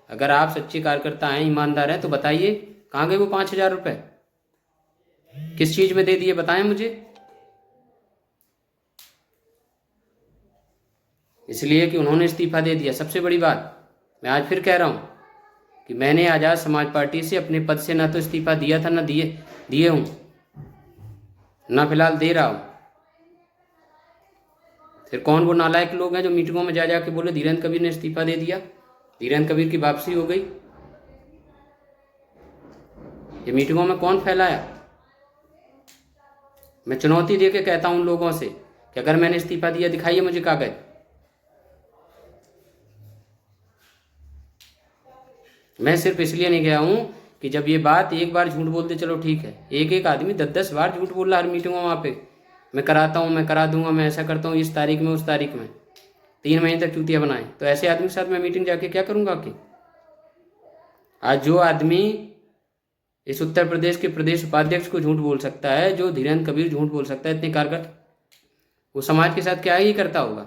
अगर आप सच्चे कार्यकर्ता हैं, ईमानदार हैं, तो बताइए कहाँ गए वो 5,000 रुपये? किस चीज़ में दे दिए बताएं मुझे। इसलिए कि उन्होंने इस्तीफा दे दिया। सबसे बड़ी बात मैं आज फिर कह रहा हूँ कि मैंने आज़ाद समाज पार्टी से अपने पद से ना तो इस्तीफा दिया था, ना दिए हूँ, ना फिलहाल दे रहा हूँ। फिर कौन वो नालायक लोग हैं जो मीटिंगों में जा के बोले धीरेन्द्र कबीर ने इस्तीफा दे दिया, धीरेन्द्र कबीर की वापसी हो गई? ये मीटिंगों में कौन फैलाया? मैं चुनौती दे के कहता हूँ उन लोगों से कि अगर मैंने इस्तीफा दिया दिखाइए मुझे कागज। मैं सिर्फ इसलिए नहीं गया हूँ कि जब ये बात एक बार झूठ बोलते चलो ठीक है, एक आदमी 10-10 बार झूठ बोल रहा हर मीटिंग में, वहाँ पे मैं कराता हूँ, मैं करा दूंगा, मैं ऐसा करता हूँ, इस तारीख में उस तारीख में, 3 महीने तक चूतिया बनाए। तो ऐसे आदमी के साथ मैं मीटिंग जाके क्या करूँगा? कि आज जो आदमी इस उत्तर प्रदेश के प्रदेश उपाध्यक्ष को झूठ बोल सकता है, जो धीरेन्द्र कबीर झूठ बोल सकता है, इतने कारगर, वो समाज के साथ क्या ही करता होगा।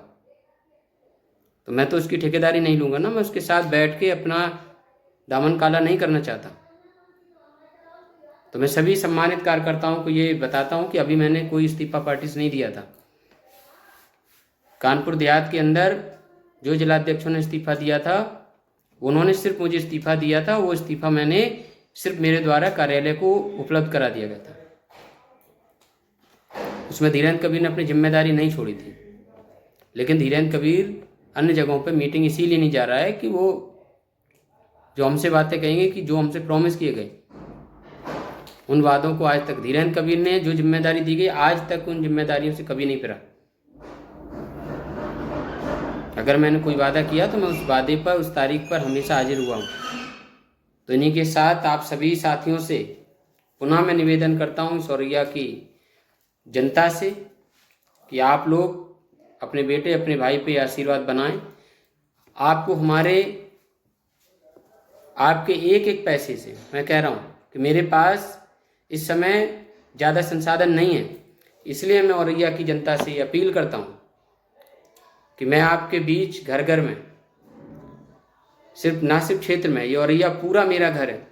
तो मैं तो उसकी ठेकेदारी नहीं लूँगा ना, मैं उसके साथ बैठ के अपना दामन काला नहीं करना चाहता। तो मैं सभी सम्मानित कार्यकर्ताओं को ये बताता हूँ कि अभी मैंने कोई इस्तीफा पार्टी से नहीं दिया था। कानपुर देहात के अंदर जो जिलाध्यक्षों ने इस्तीफा दिया था, उन्होंने सिर्फ मुझे इस्तीफा दिया था, वो इस्तीफा मैंने सिर्फ मेरे द्वारा कार्यालय को उपलब्ध करा दिया गया था। उसमें धीरेन्द्र कबीर ने अपनी जिम्मेदारी नहीं छोड़ी थी। लेकिन धीरेन्द्र कबीर अन्य जगहों पे मीटिंग इसीलिए नहीं जा रहा है कि वो जो हमसे बातें कहेंगे कि जो हमसे प्रॉमिस किए गए उन वादों को आज तक धीरेन्द्र कबीर ने जो जिम्मेदारी दी गई, आज तक उन जिम्मेदारियों से कभी नहीं फिरा। अगर मैंने कोई वादा किया तो मैं उस वादे पर, उस तारीख पर हमेशा हाजिर हुआ हूँ। तो इन्हीं के साथ आप सभी साथियों से पुनः मैं निवेदन करता हूँ इस औरैया की जनता से कि आप लोग अपने बेटे, अपने भाई पे आशीर्वाद बनाएं। आपको हमारे, आपके एक एक पैसे से, मैं कह रहा हूँ कि मेरे पास इस समय ज़्यादा संसाधन नहीं है, इसलिए मैं औरैया की जनता से अपील करता हूँ कि मैं आपके बीच घर घर में, ना सिर्फ क्षेत्र में, ये औरैया पूरा मेरा घर है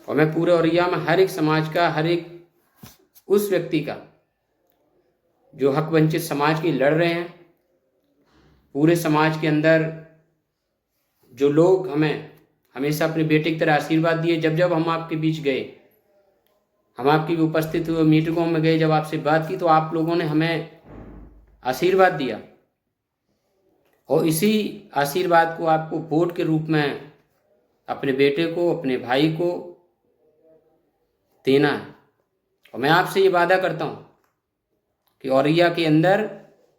और मैं पूरे औरैया में हर एक समाज का, हर एक उस व्यक्ति का जो हक वंचित समाज के लड़ रहे हैं, पूरे समाज के अंदर जो लोग हमें हमेशा अपने बेटे की तरह आशीर्वाद दिए, जब जब हम आपके बीच गए, हम आपकी उपस्थित हुए मीटिंगों में गए, जब आपसे बात की तो आप लोगों ने हमें आशीर्वाद दिया और इसी आशीर्वाद को आपको वोट के रूप में अपने बेटे को, अपने भाई को देना है। और मैं आपसे ये वादा करता हूँ कि औरैया के अंदर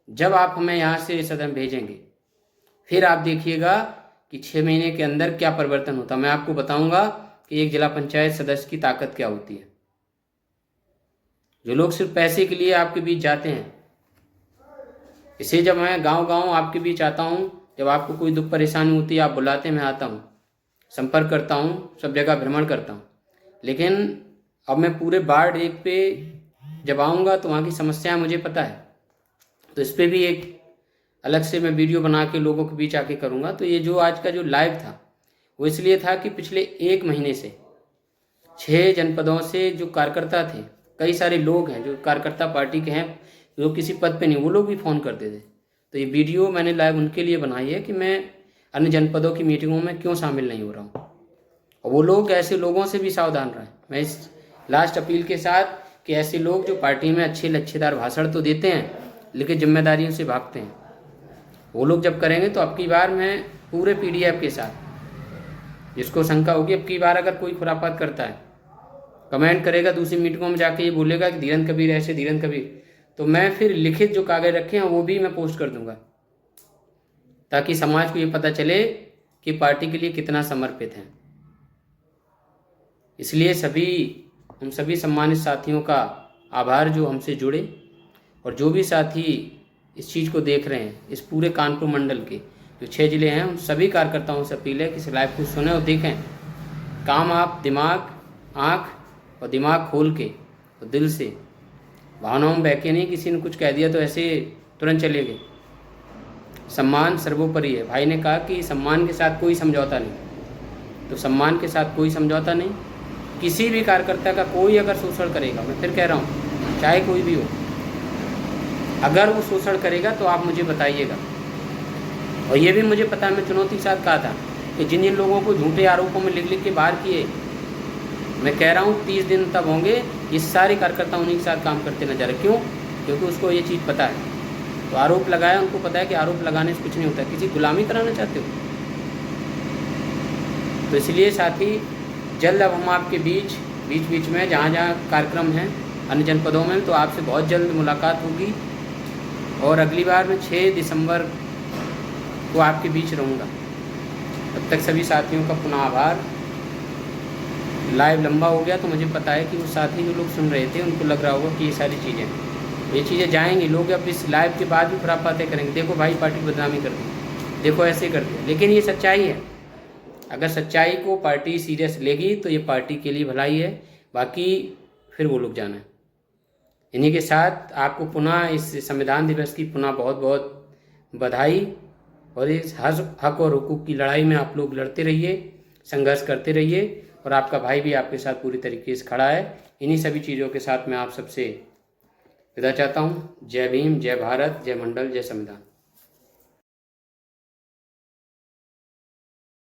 जब आप हमें यहाँ से सदन भेजेंगे, फिर आप देखिएगा कि 6 महीने के अंदर क्या परिवर्तन होता है। मैं आपको बताऊंगा कि एक जिला पंचायत सदस्य की ताकत क्या होती है। जो लोग सिर्फ पैसे के लिए आपके बीच जाते हैं, इसे जब मैं गांव गांव आपके बीच आता हूं, जब आपको कोई दुख परेशानी होती है, आप बुलाते हैं, मैं आता हूं, संपर्क करता हूं, सब जगह भ्रमण करता हूं। लेकिन अब मैं पूरे वार्ड 1 पे जब आऊँगा तो वहाँ की समस्याएं मुझे पता है, तो इस पर भी एक अलग से मैं वीडियो बना के लोगों के बीच आके करूँगा। तो ये जो आज का जो लाइव था वो इसलिए था कि पिछले 1 महीने से 6 जनपदों से जो कार्यकर्ता थे, कई सारे लोग हैं जो कार्यकर्ता पार्टी के हैं, जो किसी पद पे नहीं, वो लोग भी फ़ोन करते थे। तो ये वीडियो मैंने लाइव उनके लिए बनाई है कि मैं अन्य जनपदों की मीटिंगों में क्यों शामिल नहीं हो रहा हूँ, और वो लोग ऐसे लोगों से भी सावधान रहें। मैं इस लास्ट अपील के साथ कि ऐसे लोग जो पार्टी में अच्छे लच्छेदार भाषण तो देते हैं लेकिन जिम्मेदारियों से भागते हैं, वो लोग जब करेंगे तो अब की बार मैं पूरे PDF के साथ, जिसको शंका होगी अब की बार अगर कोई खुरापात करता है, कमेंट करेगा दूसरी मीटिंगों में जाके ये बोलेगा कि धीरेन्द्र कबीर ऐसे, धीरेन्द्र कबीर, तो मैं फिर लिखित जो कागज रखे हैं वो भी मैं पोस्ट कर दूंगा, ताकि समाज को ये पता चले कि पार्टी के लिए कितना समर्पित हैं। इसलिए हम सभी सम्मानित साथियों का आभार जो हमसे जुड़े, और जो भी साथी इस चीज़ को देख रहे हैं, इस पूरे कानपुर मंडल के जो 6 जिले हैं, उन सभी कार्यकर्ताओं से अपील है कि इस लाइव को सुने और देखें। काम आप दिमाग, आँख और दिमाग खोल के और दिल से, भावनाओं में बहके नहीं, किसी ने कुछ कह दिया तो ऐसे तुरंत चले गए। सम्मान सर्वोपरि है। भाई ने कहा कि सम्मान के साथ कोई समझौता नहीं, तो सम्मान के साथ कोई समझौता नहीं। किसी भी कार्यकर्ता का कोई अगर शोषण करेगा, मैं फिर कह रहा हूँ, चाहे कोई भी हो, अगर वो शोषण करेगा तो आप मुझे बताइएगा। और ये भी मुझे पता है, मैं चुनौती के साथ कहा था कि जिन जिन लोगों को झूठे आरोपों में लिख लिख के बाहर किए, मैं कह रहा हूँ 30 दिन तब होंगे, ये सारे कार्यकर्ता उन्हीं के साथ काम करते नजर। क्यों? क्योंकि उसको ये चीज़ पता है। तो आरोप लगाया, उनको पता है कि आरोप लगाने से कुछ नहीं होता। किसी गुलामी कराना चाहते हो? तो इसलिए साथी, जल्द अब हम आपके बीच में जहाँ जहाँ कार्यक्रम हैं अन्य जनपदों में, तो आपसे बहुत जल्द मुलाकात होगी। और अगली बार मैं 6 दिसंबर को आपके बीच रहूँगा। तब तक सभी साथियों का पुनः आभार। लाइव लंबा हो गया तो मुझे पता है कि वो साथी जो लोग सुन रहे थे उनको लग रहा होगा कि ये सारी चीज़ें जाएंगी। लोग अब इस लाइव के बाद भी खुरापातें करेंगे, देखो भाई पार्टी बदनामी कर दी, देखो ऐसे कर दिया। लेकिन ये सच्चाई है। अगर सच्चाई को पार्टी सीरियस लेगी तो ये पार्टी के लिए भलाई है, बाकी फिर वो लोग जाना है। इन्हीं के साथ आपको पुनः इस संविधान दिवस की पुनः बहुत बहुत बधाई, और इस हक और हुकूक की लड़ाई में आप लोग लड़ते रहिए, संघर्ष करते रहिए, और आपका भाई भी आपके साथ पूरी तरीके से खड़ा है। इन्हीं सभी चीज़ों के साथ मैं आप सबसे विदा चाहता हूँ। जय भीम, जय भारत, जय मंडल, जय संविधान।